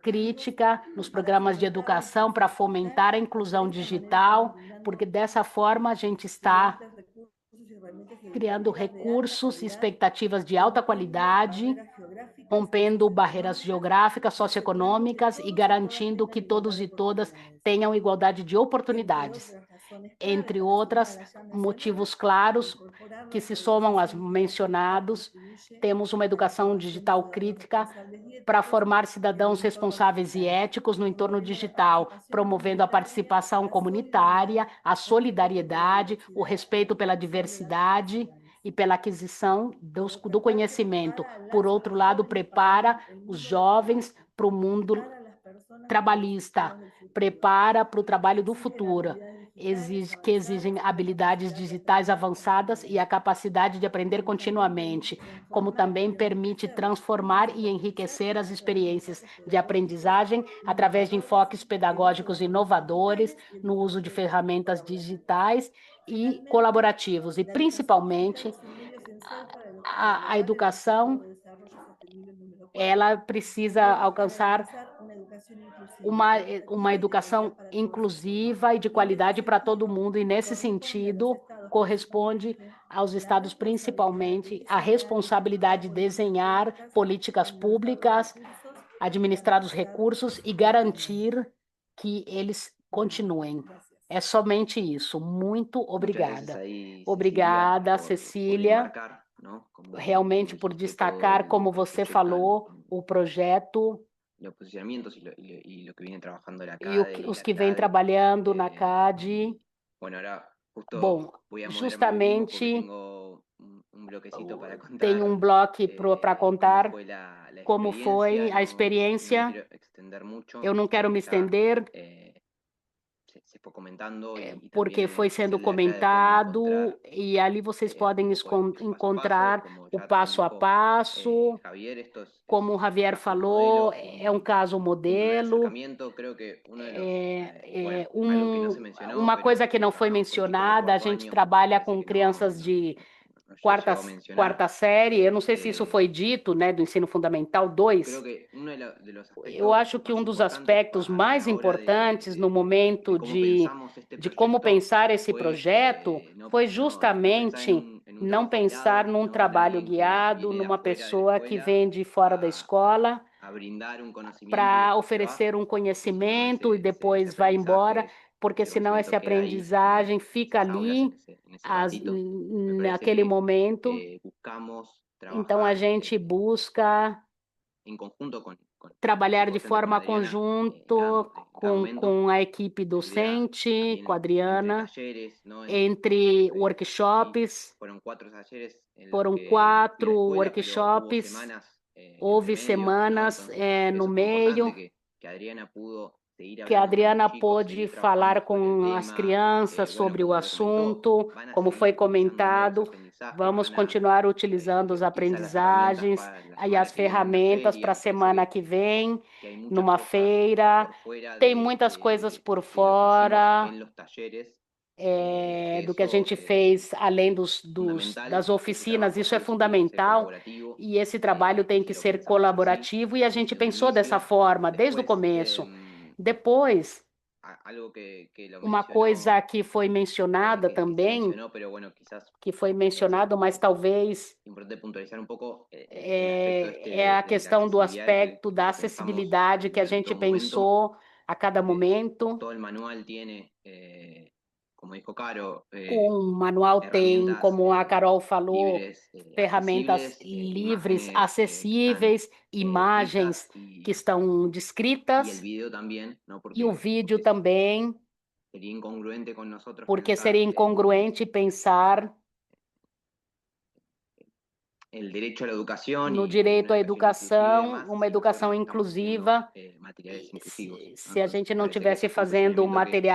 crítica, nos programas de educação para fomentar a inclusão digital, porque dessa forma a gente está criando recursos e expectativas de alta qualidade, rompendo barreiras geográficas, socioeconômicas e garantindo que todos e todas tenham igualdade de oportunidades. Entre outros motivos claros que se somam aos mencionados, temos uma educação digital crítica para formar cidadãos responsáveis e éticos no entorno digital, promovendo a participação comunitária, a solidariedade, o respeito pela diversidade e pela aquisição do conhecimento. Por outro lado, prepara os jovens para o mundo trabalhista, prepara para o trabalho do futuro, que exigem habilidades digitais avançadas e a capacidade de aprender continuamente, como também permite transformar e enriquecer as experiências de aprendizagem através de enfoques pedagógicos inovadores no uso de ferramentas digitais e colaborativos, e principalmente a educação, ela precisa alcançar uma educação inclusiva e de qualidade para todo mundo, e nesse sentido corresponde aos estados principalmente a responsabilidade de desenhar políticas públicas, administrar os recursos e garantir que eles continuem. É somente isso. Muito obrigada. Obrigada, Cecília, realmente por destacar, como você falou, o projeto e os que vêm trabalhando na CADE. Bom, justamente tem um bloco para contar como foi a experiência. Eu não quero me estender, porque foi sendo comentado, e ali vocês podem encontrar o passo a passo. Como o Javier falou, é um caso modelo. Uma coisa que não foi mencionada, a gente trabalha com crianças de quarta série, eu não sei se isso foi dito, né, do ensino fundamental 2. Eu acho que um dos aspectos mais importantes no momento de como pensar esse projeto foi justamente não pensar num trabalho guiado, numa pessoa que vem de fora da escola para oferecer um conhecimento e depois vai embora, porque senão essa aprendizagem fica ali naquele momento. Então, a gente busca trabalhar de forma conjunta com a equipe docente, com a Adriana, entre workshops. Foram 4 workshops houve
entre medio, ¿no?
semanas
Entonces,
no
eso fue importante
meio
que Adriana pudo seguir
que a
hablando con los
Adriana
chicos,
pôde
seguir trabajando
falar
sobre el
com as
tema.
crianças
Bueno,
sobre o
como se comentó,
assunto,
van a
como
seguir
foi
utilizando nuevos
comentado.
aprendizajes,
Vamos
van a
continuar utilizando as
utilizar las herramientas
aprendizagens
para la
e
semana
as
que viene en la
ferramentas para a
feria. Parece
semana que vem,
que hay muchas
numa
cosas
feira.
por fuera
Tem muitas coisas por
de lo que hicimos
fora
en los talleres.
do que a gente fez, além das oficinas. Isso é fundamental e esse trabalho tem que ser colaborativo e a gente pensou dessa forma desde o começo. Depois,
Algo que lo
uma
mencionó,
coisa que foi mencionada
que se
também,
mencionó, pero bueno, quizás
que foi
puede ser
mencionado, mas talvez
importante puntualizar un poco el aspecto
é a
de la
questão do
accesibilidad
aspecto da
que pensamos
acessibilidade que a
durante
gente
todo momento.
pensou a cada momento.
Todo el manual tiene, como dijo Caro,
O manual tem,
herramientas
como a Carol falou,
libres,
ferramentas
accesibles,
livres,
imágenes
acessíveis, imagens
escritas
que estão
y el
descritas
video también, ¿no?
e o vídeo também,
sería incongruente con nosotros
porque
pensar
seria incongruente pensar
el derecho a la educación
no
y
direito à
una
educação,
inclusiva y
uma
demás, si
educação
nosotros estamos haciendo,
inclusiva,
materiales inclusivos, ¿no?
se a
Entonces,
gente
me
não
parece que
tivesse
ese fue un
fazendo
procedimiento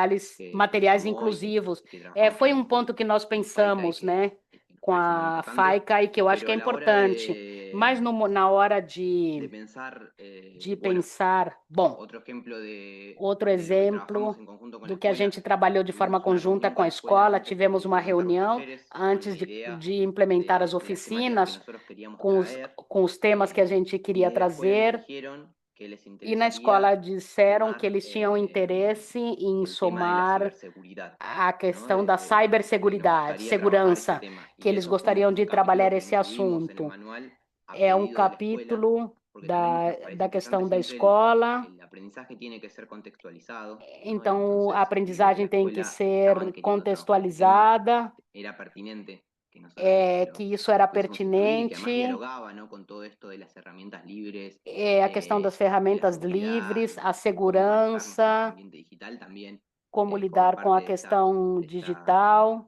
materiais
tomó
inclusivos.
que trabajamos
Foi
con
ponto que nós
FAICA
pensamos, né,
que nos
com
parece muy
a
importante,
FAICA e que eu acho que é
pero a la hora
importante. Mas na hora
de pensar,
de
bueno,
pensar, bom,
otro ejemplo de
outro
lo que
exemplo
trabajamos en conjunto con la
do que a
escuela,
gente trabalhou de forma
tuvimos una
conjunta
reunión
com
con
a
la escuela
escola,
antes
tivemos
de
uma
implementar los
reunião
talleres con
antes
la idea
de implementar as
de las temáticas que
oficinas,
nosotros queríamos traer,
com os temas que a gente
y
queria
de la escuela nos
trazer.
dijeron que les
E na escola
interesaría
disseram que
sumar
eles tinham interesse em
el tema de la
somar
ciberseguridad,
a
¿no?
questão da
Que les
ciberseguridade,
gustaría trabajar ese
segurança,
tema.
que
Y
eles
eso fue
gostariam
un
de
capítulo
trabalhar
que
esse
incluimos en el
assunto.
manual a
É um
pedido de la escuela,
capítulo
porque también nos parece
da
importante
questão da
siempre
escola.
el aprendizaje tiene que ser contextualizado, ¿no?
Então,
Entonces,
a aprendizagem
la
tem que
escuela estaban
ser
queriendo trabajar el tema,
contextualizada,
era pertinente que nosotros
que isso era
pudiésemos incluir y que además
pertinente.
dialogaba, ¿no? Con todo esto de las herramientas libres,
A questão das
de la
ferramentas
seguridad
livres, a
y cómo manejarnos en el
segurança,
ambiente digital también,
como
como
lidar com a
parte de
questão
de esta
digital,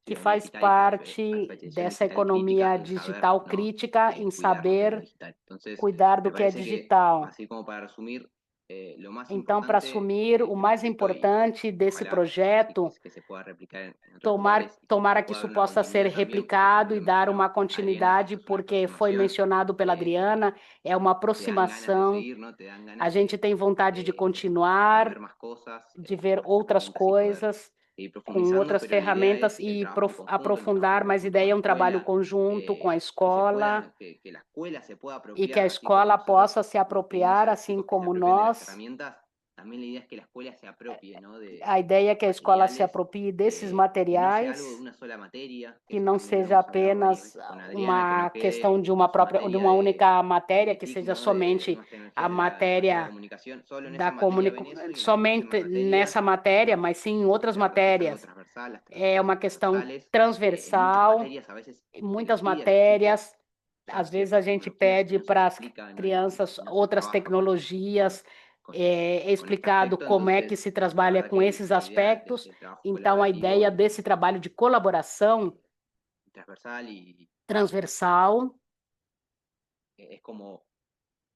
que
ciudadanía
faz
digital y
parte
alfabetización
dessa
digital crítica
economia
en saber,
digital
¿no?
crítica, em
Cuidarnos de lo
saber
digital. Entonces,
cuidar
me
do que é
parece que,
digital.
así como para resumir, lo más
Então, para
importante
assumir, o
del
mais
proyecto y
importante desse
ojalá
projeto,
que se pueda replicar en otros lugares y que
tomara que
pueda
isso
haber una
possa ser
continuidad también, porque
replicado
como
e
lo
dar
mencionó
uma
Adriana,
continuidade,
esto es una
porque foi
aproximación,
mencionado pela Adriana, é uma
te dan ganas de
aproximação.
seguir, ¿no? Te dan
A
ganas
gente tem vontade de
de ver
continuar,
más cosas,
de ver
más
outras
herramientas y poder
coisas,
seguir
com
profundizando,
outras
pero la idea es
ferramentas
el
e
trabajo en conjunto, el
aprofundar,
trabajo
mas a
conjunto con
ideia
la
é um trabalho
escuela,
conjunto com a
que
escola
que la escuela se pueda
e que
apropiar,
a
así como
escola
nosotros
possa se
les pedimos
apropriar,
a los
assim
chicos que se
como
apropien de las
nós.
herramientas, también la idea es que la escuela se apropie, ¿no?
A ideia é que a escola se
materiales
aproprie desses
que no sea algo de
materiais,
una sola materia,
que
eso
não
también lo
seja
hemos hablado varias
apenas
veces con Adriana, que
uma
no
questão
quede
de uma
en su
de
materia
uma única
de
matéria, que
TIC,
seja
¿no? De
somente
nuevas
a
tecnologías de la
matéria
comunicación, solo en
da
esa materia ven eso y en las
somente
próximas materias
nessa matéria, mas sim em outras
la verdad es que es algo
matérias.
transversal, las
É uma
transversales,
questão
en muchas
transversal,
materias a veces
em
se les
muitas
pide a los chicos
matérias.
ya
Às vezes
ciertas
a gente
tecnologías que
pede
no se les
para as
explica,
crianças
no se
outras
trabaja
tecnologias, é
con este
explicado
aspecto,
como é que
entonces
se
la
trabalha
verdad
com
que
esses
la idea
aspectos.
del trabajo
Então, a
colaborativo
ideia desse trabalho de colaboração
transversal y
transversal
es como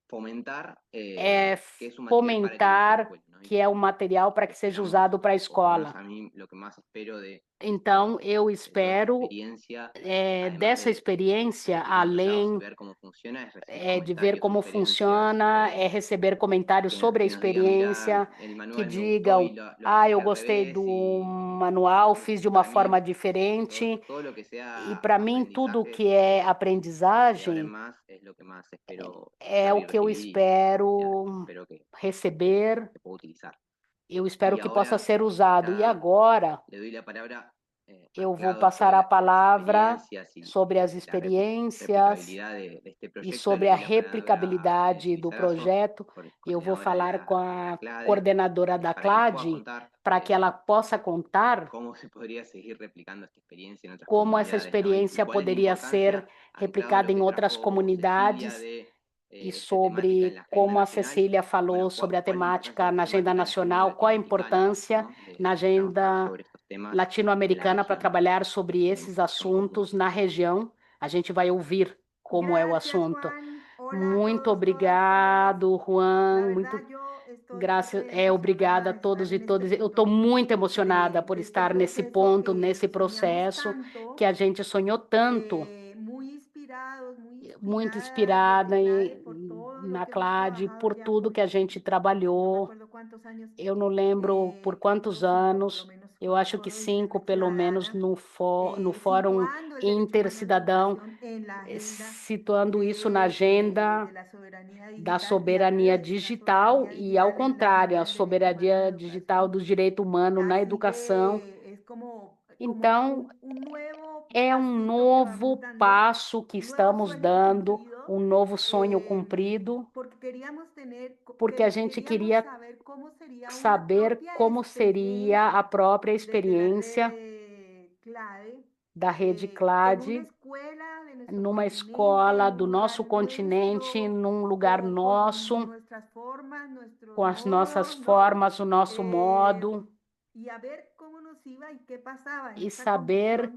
fomentar
é
que es un material para que use la
fomentar
escuela, ¿no?
que é um material para que seja usado para a
o por lo menos
escola.
a mí lo que más espero de
Então, eu
toda esta
espero
experiencia, además
dessa
de
experiência,
sentirnos orgullosos y
além
ver cómo funciona, es recibir
de ver
comentarios,
como
sugerencias,
funciona, é receber comentários sobre a
que nos digan, mira,
experiência,
el
que
manual me gustó y
digam,
lo
eu
apliqué al
gostei
revés
do
y
manual, fiz de uma
para mí
forma diferente.
todo lo que
E
sea
para mim, tudo
aprendizaje
que é
que ahora
aprendizagem
más es lo que más espero
é
dar
o
y
que eu
recibir y
espero
espero que
receber,
se pueda utilizar.
eu espero
Y
que possa
ahora
ser usado. E
ya
agora,
le doy la palabra
eu
al
vou
creador
passar
sobre
a
las
palavra
experiencias y
sobre as
la
experiências
replicabilidad de este
e
proyecto.
sobre
Le
a
doy la palabra a
replicabilidade
Luis
do
Arazo,
projeto. Eu vou
coordinadora
falar com
de la
a
CLADE,
coordenadora da
para que nos pueda
CLADE
contar
para que ela possa contar
cómo se podría seguir replicando esta experiencia en otras
como essa
comunidades, ¿no? Y
experiência
cuál es la
poderia ser
importancia, anclado a
replicada
lo
em
que
outras
trajo Cecilia
comunidades
de
e
esta temática en
sobre
la agenda
como a
nacional.
Cecília falou
Bueno,
sobre a
cuál es la importancia
temática
de
na
esta
agenda
temática en la agenda
nacional, qual a
latinoamericana,
importância
¿no?
na
De trabajar
agenda
sobre estos temas en la
latino-americana para
región.
trabalhar sobre esses
Escuchemos en conjunto.
assuntos na região. A gente vai ouvir como é o assunto. Muito obrigado, Juan. Muito graças. Obrigada a todos e todas. Eu estou muito emocionada por estar nesse ponto, nesse processo que a gente sonhou tanto. Muito inspirada na CLAD, por tudo que a gente trabalhou. Eu não lembro por quantos anos, eu acho que 5, pelo menos, no Fórum Intercidadão, situando isso na agenda da soberania digital e, ao contrário, a soberania digital do direito humano na educação. Então, é um novo passo que estamos dando, um novo sonho cumprido, porque a gente queria saber como seria a própria experiência da rede CLAD numa escola do nosso continente, num lugar nosso, com as nossas formas, o nosso modo, e saber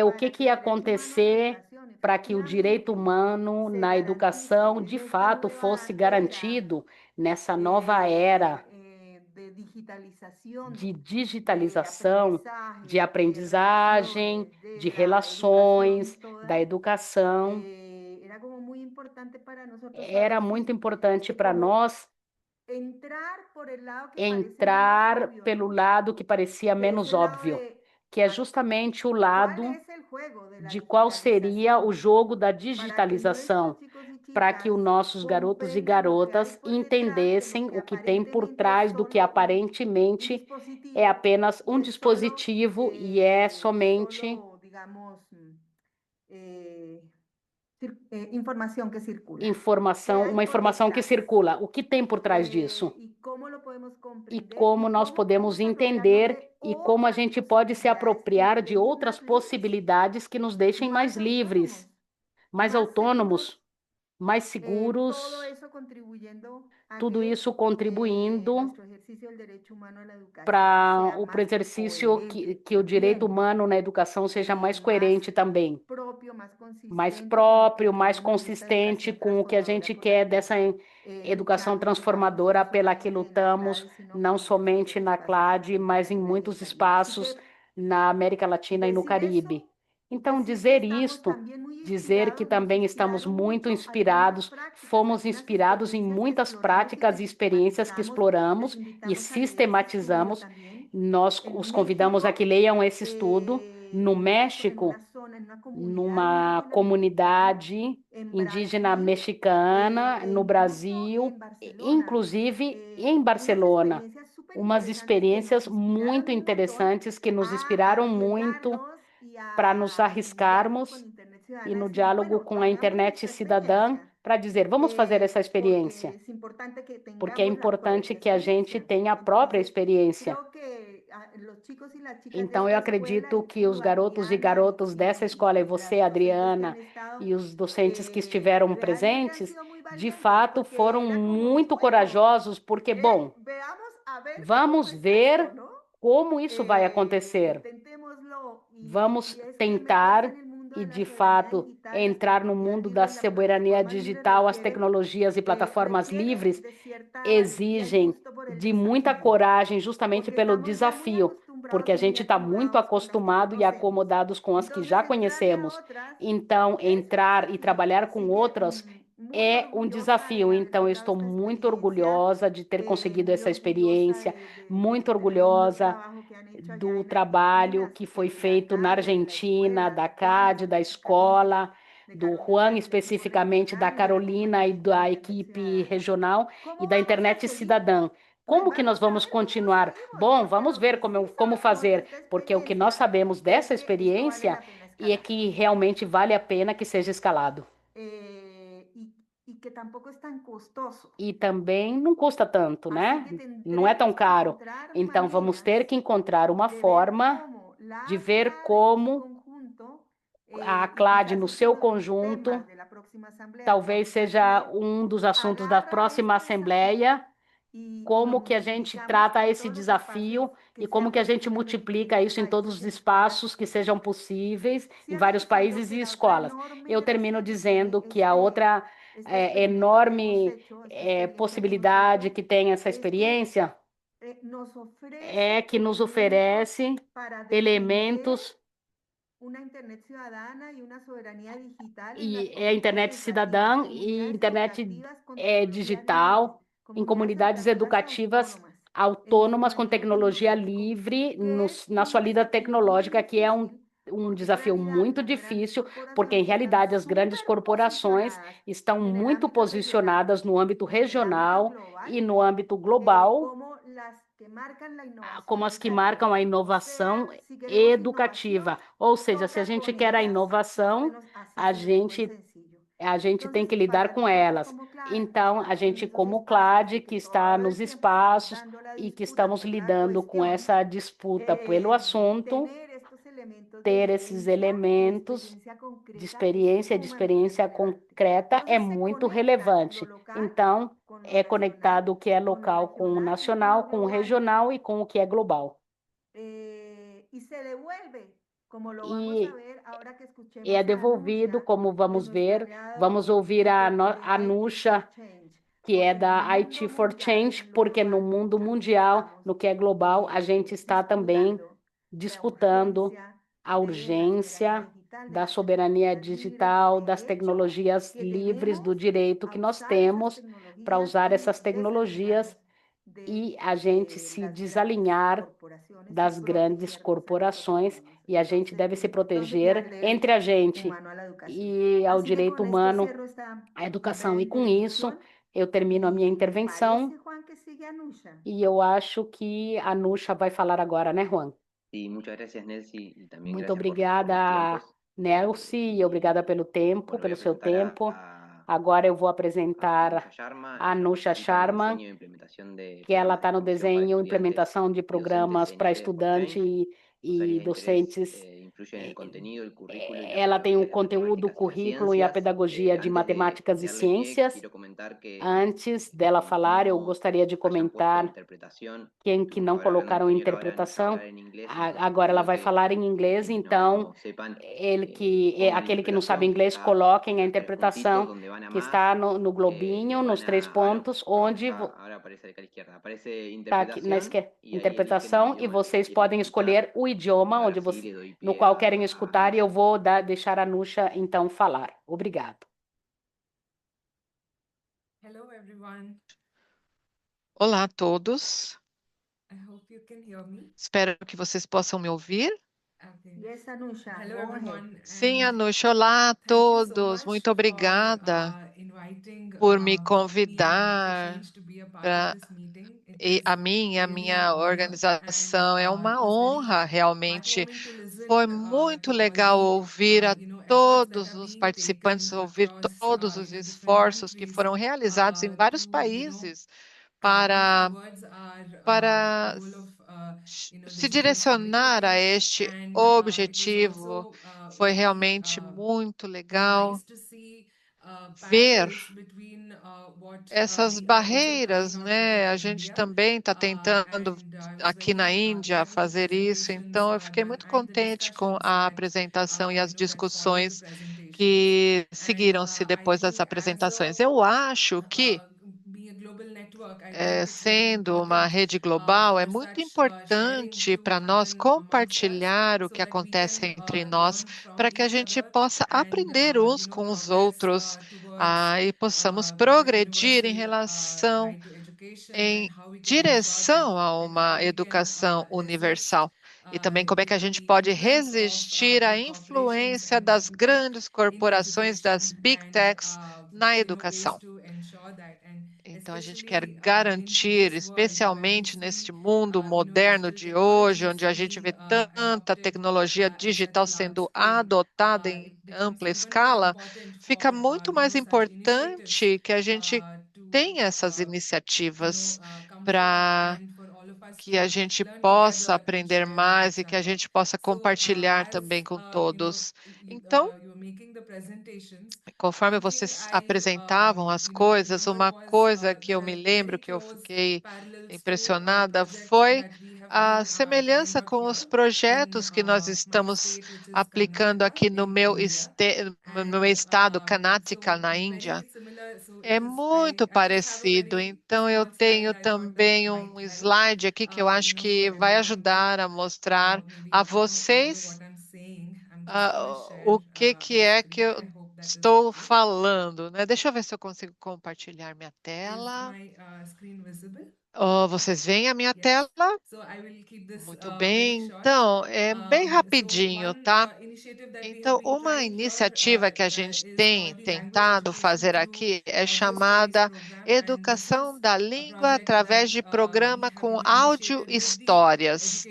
o que ia acontecer para que o direito humano na educação de fato fosse garantido nessa nova era de digitalização, de aprendizagem, de relações, da educação. Era muito importante para nós entrar pelo lado que parecia menos óbvio, que é justamente o lado de qual seria o jogo da digitalização, para que os nossos garotos e garotas entendessem o que tem por trás do que aparentemente é apenas um dispositivo e é somente uma informação que circula. O que tem por trás disso? E como nós podemos entender e como a gente pode se apropriar de outras possibilidades que nos deixem mais livres, mais autônomos, mais seguros, tudo isso contribuindo para o exercício que o direito humano na educação seja mais coerente também, mais próprio, mais consistente com o que a gente quer dessa educação transformadora pela que lutamos, não somente na CLAD, mas em muitos espaços na América Latina e no Caribe. Então, dizer que também estamos muito inspirados, fomos inspirados em muitas práticas e experiências que exploramos e sistematizamos. Nós os convidamos a que leiam esse estudo. No México, numa comunidade indígena mexicana, no Brasil, inclusive em Barcelona. Umas experiências muito interessantes que nos inspiraram muito para nos arriscarmos e no diálogo com a internet cidadã para dizer, vamos fazer essa experiência, porque é importante que a gente tenha a própria experiência. Então, eu acredito que os garotos e garotas dessa escola, e você, Adriana, e os docentes que estiveram presentes, de fato, foram muito corajosos, porque, bom, vamos ver como isso vai acontecer. Vamos tentar e, de fato, entrar no mundo da soberania digital. As tecnologias e plataformas livres exigem de muita coragem, justamente pelo desafio, porque a gente está muito acostumado e acomodados com as que já conhecemos. Então, entrar e trabalhar com outras é um desafio. Então, eu estou muito orgulhosa de ter conseguido essa experiência, muito orgulhosa do trabalho que foi feito na Argentina, da CAD, da escola, do Juan, especificamente da Carolina e da equipe regional e da Internet Cidadã. Como que nós vamos continuar? Bom, vamos ver como fazer, porque o que nós sabemos dessa experiência é que realmente vale a pena que seja escalado. E também não custa tanto, né? Não é tão caro. Então, vamos ter que encontrar uma forma de ver como a CLAD, no seu conjunto, talvez seja um dos assuntos da próxima Assembleia, como que a gente trata esse desafio e como que a gente multiplica isso em todos os espaços que sejam possíveis, em vários países e escolas. Eu termino dizendo que a outra enorme possibilidade que tem essa experiência é que nos oferece elementos e é a internet cidadã e internet digital em comunidades educativas autônomas com tecnologia livre na sua lida tecnológica, que é um desafio muito difícil, porque em realidade as grandes corporações estão muito posicionadas no âmbito regional e no âmbito global, como as que marcam a inovação educativa. Ou seja, se a gente quer a inovação, a gente tem que lidar com elas. Então, a gente, como CLAD, que está nos espaços e que estamos lidando com essa disputa pelo assunto, ter esses elementos de experiência concreta é muito relevante. Então, é conectado o que é local com o nacional, com o regional e com o que é global. E é devolvido, como vamos ver, vamos ouvir a Nusha, que é da IT for Change, porque no mundo mundial, no que é global, a gente está também disputando a urgência da soberania digital, das tecnologias livres, do direito que nós temos para usar essas tecnologias e a gente se desalinhar das grandes corporações e a gente deve se proteger entre a gente e ao direito humano, à educação. E com isso, eu termino a minha intervenção e eu acho que a Nusha vai falar agora, né, Juan?
Sí, muchas gracias, Nelcy, y también
Muito
gracias por los
obrigada,
tiempos.
Nelcy, e obrigada pelo tempo,
Bueno, voy
pelo
a
seu
presentar
tempo.
a
Agora eu vou
Anusha
apresentar
Sharma.
a
Ella
Nusha
participa en el
Sharma,
diseño e implementación de
que ela
programas de
está no
formación para
desenho e
estudiantes
implementação de
y docentes
programas
en
para
Inglés por
estudante
Change. Sus
e
áreas de interés
docentes.
influyen en el contenido, el currículo y la
Ela tem
pedagogía
o
de las
conteúdo, o
matemáticas y las
currículo e a
ciencias.
pedagogia de
Antes
matemáticas
de
e
darle pie,
ciências.
quiero comentar que
Antes dela
quienes
falar, eu
no
gostaria de
hayan puesto
comentar
interpretación,
quem que não
ahora hablando en
colocaram
español, ahora Anusha va a
interpretação.
hablar en inglés, entonces
Agora ela
pido
vai falar em inglês,
quienes
então
no sepan, pongan
aquele que não sabe
interpretación, que
inglês,
está
coloquem a
en los tres puntitos
interpretação
donde van a
que
más,
está no globinho, nos três
bueno,
pontos,
perdón,
onde
ahora aparece acá a la izquierda, aparece
está aqui na
interpretación y ahí eligen el
interpretação e
idioma en el que
vocês
quieren
podem
escuchar.
escolher o idioma
Y ahora
onde
sí le doy
no
pie
qual querem
a
escutar e eu
Anusha.
vou deixar a Nusha então falar. Obrigado.
Hello everyone.
Olá a todos.
I hope you can hear me.
Espero que vocês possam me ouvir.
Okay.
Yes, Anusha,
Hello
go ahead.
everyone.
Sim,
and
Anusha, olá a
thank you so
todos.
much
Muito
for
obrigada
inviting
por me
me and
convidar
ITForChange to be a part of
para
this meeting. It
e
is
a mim e a
really an
minha
honor and
organização. É
it
uma
was very
honra, realmente.
heartwarming to
Foi
listen
muito
to all
legal
the
ouvir a
efforts that
todos
are
os
being
participantes,
taken
ouvir
across
todos os
different
esforços que
countries
foram realizados em vários
to
países
move
para
towards our
para
goal of
se
digital
direcionar a
civility.
este
And it was
objetivo.
also
Foi
very
realmente muito
very
legal
nice to see
ver
parallels between what
essas
we are also
barreiras,
trying out here
né? A
in
gente
India.
também está tentando
And I was
aqui na
very
Índia
glad with the
fazer isso,
presentations
então eu fiquei muito
and the
contente com
discussions
a
that
apresentação e as
that followed the
discussões
presentations.
que
And
seguiram-se
I
depois das
think as
apresentações. Eu acho que
being a global network, I think it's very
sendo uma
important
rede global, é
for
muito
such sharing
importante
to
para nós
happen amongst us
compartilhar o
so
que
that we
acontece
can
entre nós,
learn from
para que a
each
gente
other
possa
and
aprender uns com os
progress
outros,
towards
e possamos
the
progredir em
universal
relação,
right to education and
em
how we can ensure that
direção a
and how
uma
we can
educação
resist
universal. E também como é que a gente
the
pode
influence of
resistir à
big corporations
influência
and
das
big tech
grandes
in
corporações, das
education
big
and
techs na
ways
educação.
to ensure that and
Então, a gente quer
especially in
garantir,
today's world where we
especialmente neste
see
mundo moderno
digital
de hoje,
technologies
onde a gente
being
vê tanta
adopted
tecnologia
at such a
digital
large
sendo
scale,
adotada
it
em
becomes
ampla
even more
escala,
important
fica
for
muito mais
such initiatives
importante que a gente
to
tenha essas iniciativas
come forth
para
and for all of us
que a
to
gente
learn
possa
together and
aprender
share with
mais
each
e que a
other.
gente possa
So,
compartilhar também
as
com todos. Então,
you were making the presentations,
conforme
one thing
vocês
I
apresentavam as coisas,
remembered
uma
was
coisa que eu me
the
lembro
very
que eu
close
fiquei
parallels to
impressionada
projects
foi
that we have
a semelhança com os projetos que nós estamos aplicando aqui no meu estado, Karnataka, na Índia. É muito parecido. Então, eu tenho também um slide aqui que eu acho que vai ajudar a mostrar a vocês o que é que eu estou falando, né? Deixa eu ver se eu consigo compartilhar minha tela. Oh, vocês veem a minha tela? Muito bem. Então, é bem rapidinho, tá? Então, uma iniciativa que a gente tem tentado fazer aqui é chamada Educação da Língua através de programa com áudio histórias.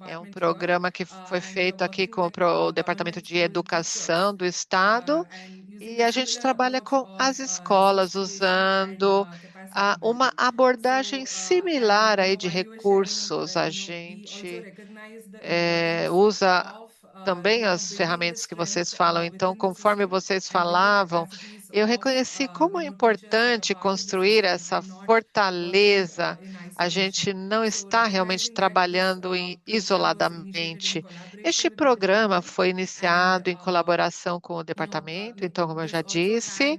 É um programa que foi feito aqui com o Departamento de Educação do Estado e a gente trabalha com as escolas usando uma abordagem similar aí de recursos. A gente usa também as ferramentas que vocês falam. Então, conforme vocês falavam, eu reconheci como é importante construir essa fortaleza. A gente não está realmente trabalhando isoladamente. Este programa foi iniciado em colaboração com o departamento, então, como eu já disse,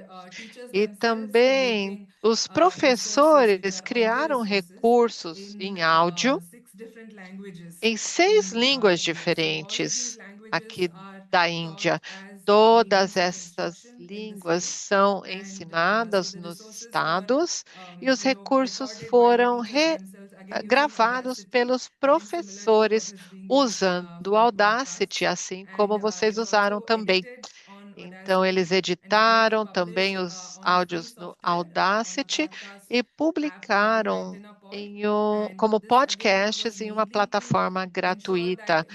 e também os professores criaram recursos em áudio em 6 línguas diferentes aqui da Índia. Todas essas línguas são ensinadas nos estados e os recursos foram gravados pelos professores usando o Audacity, assim como vocês usaram também. Então, eles editaram também os áudios no Audacity e publicaram como podcasts em uma plataforma gratuita.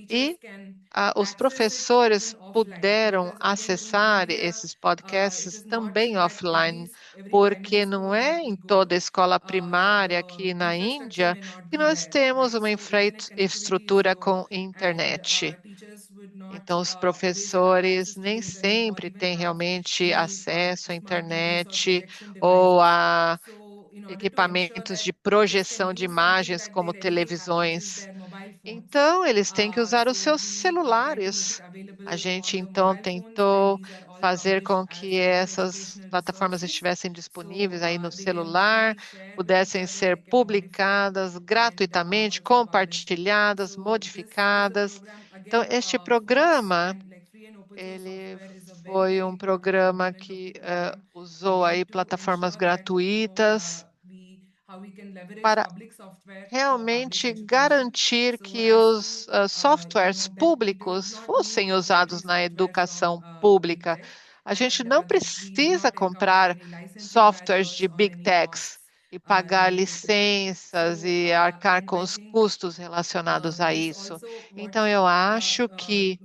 E os professores puderam acessar esses podcasts também offline, porque não é em toda a escola primária aqui na Índia que nós temos uma infraestrutura com internet. Então, os professores nem sempre têm realmente acesso à internet ou a equipamentos de projeção de imagens como televisões. Então, eles têm que usar os seus celulares. A gente então tentou fazer com que essas plataformas estivessem disponíveis aí no celular, pudessem ser publicadas gratuitamente, compartilhadas, modificadas. Então, este programa, ele foi um programa que usou aí plataformas gratuitas para realmente garantir que os softwares públicos fossem usados na educação pública. A gente não precisa comprar softwares de big techs e pagar licenças e arcar com os custos relacionados a isso. Então, eu acho que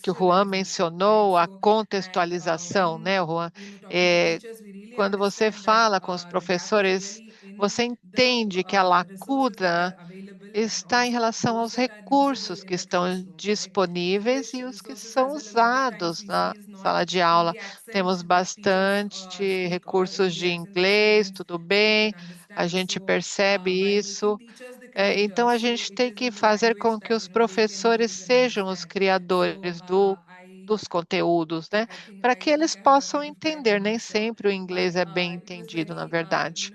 o Juan mencionou a contextualização, né, Juan? É, quando você fala com os professores, você entende que a lacuna está em relação aos recursos que estão disponíveis e os que são usados na sala de aula. Temos bastante recursos de inglês, tudo bem, a gente percebe isso. Então, a gente tem que fazer com que os professores sejam os criadores dos conteúdos, né? Para que eles possam entender. Nem sempre o inglês é bem entendido, na verdade.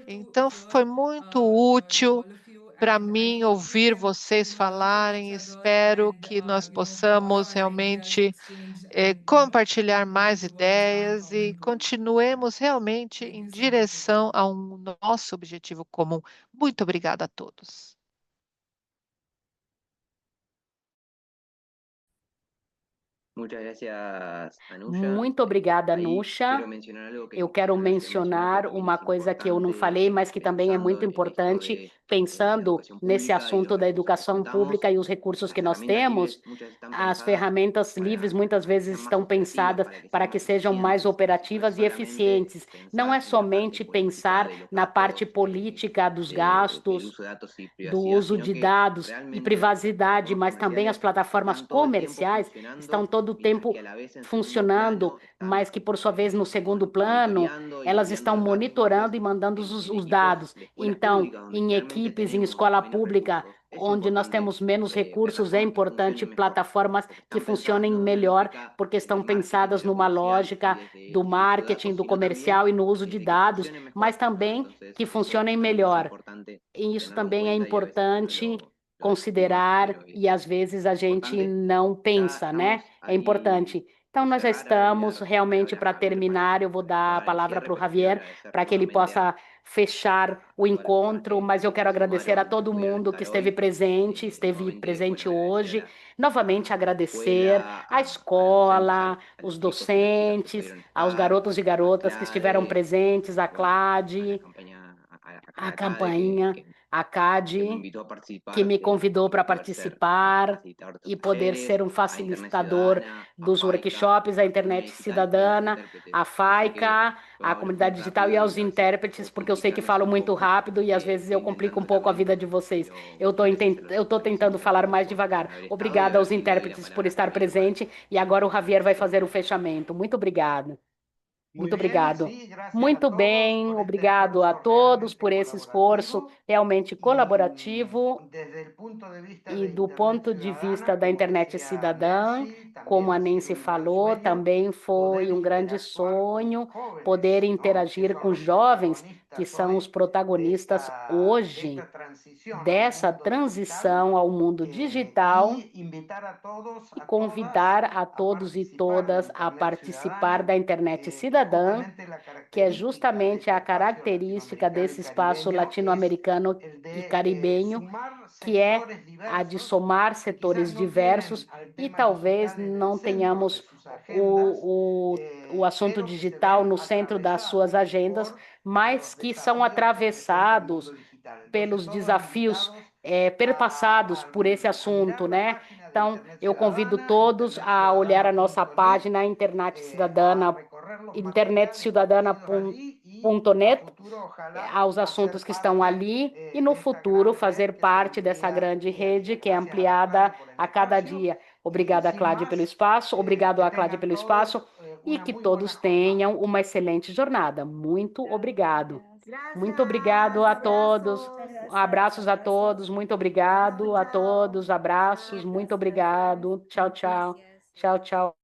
Então, foi muito útil para mim ouvir vocês falarem. Espero que nós possamos realmente compartilhar mais ideias e continuemos realmente em direção a um nosso objetivo comum. Muito obrigada a todos.
Muchas gracias, Anusha.
Muito obrigada,
Ahí
Nusha.
quiero mencionar algo que
Eu quero
me parece
mencionar
mencionar porque
uma
es
coisa que eu não
importante
falei, mas que também é
pensando
muito
en esto
importante,
de la
pensando
educación
nesse
pública y los
assunto da
recursos que
educação
contamos.
pública e os recursos
Las
que nós
herramientas libres,
temos.
muchas están
As
pensadas
ferramentas
para
livres muitas
que
vezes
sean más
estão
operativas,
pensadas para que
más
sejam mais
eficientes. No es
operativas e
solamente
eficientes. Não
pensar
é
en la parte
somente
política
pensar
de los
na parte
gastos,
política dos
del
gastos,
uso de datos y
do
privacidad,
uso
sino
de
que
dados e
realmente las
privacidade,
plataformas
mas também as
comerciales
plataformas
están todo el tiempo
comerciais estão
funcionando,
todo o
mientras
tempo
que a la vez en segundo
funcionando,
plano
mas
están
que, por sua vez, no segundo plano,
monitoreando y
elas
enviando
estão
los datos.
monitorando
Entonces,
e mandando
en
os
equipos
dados.
de escuelas
Então,
públicas donde
em
generalmente
equipes em escola pública, onde nós temos menos recursos, é importante plataformas que funcionem melhor, porque estão pensadas numa lógica do marketing, do comercial e no uso de dados, mas também que funcionem melhor. E isso também é importante considerar e às vezes a gente não pensa, né? É importante. Então, nós já estamos realmente para terminar. Eu vou dar a palavra para o Javier para que ele possa fechar o encontro, mas eu quero agradecer a todo mundo que esteve presente hoje. Novamente agradecer à escola, os docentes, aos garotos e garotas que estiveram presentes, a Clade, a campainha, a CAD, que me convidou para participar e poder ser um facilitador dos workshops, a Internet Cidadana, a FAICA, a comunidade digital e aos intérpretes, porque eu sei que falo muito rápido e às vezes eu complico um pouco a vida de vocês. Eu estou tentando falar mais devagar. Obrigada aos intérpretes por estar presente e agora o Javier vai fazer o fechamento. Muito obrigado. Muito obrigado. Muito bem, obrigado a todos por esse esforço realmente colaborativo e do ponto de vista da internet cidadã, como a Nancy falou, também foi um grande sonho poder interagir com jovens que são os protagonistas hoje dessa transição ao mundo digital e convidar a todos e todas a participar da internet cidadã, que é justamente a característica desse espaço latino-americano e caribenho, que é a de somar setores diversos e talvez não tenhamos o assunto digital no centro das suas agendas, mas que são atravessados pelos desafios perpassados por esse assunto, né? Então, eu convido todos a olhar a nossa página internetcidadana.net, aos assuntos que estão ali e no futuro fazer parte dessa grande rede que é ampliada a cada dia. Obrigada, Cláudia, pelo espaço. Obrigado a Cláudia pelo espaço e que todos tenham uma excelente jornada. Muito obrigado. Muito obrigado a todos. Abraços a todos. Muito obrigado a todos. Abraços. Muito obrigado. Tchau, tchau. Tchau, tchau.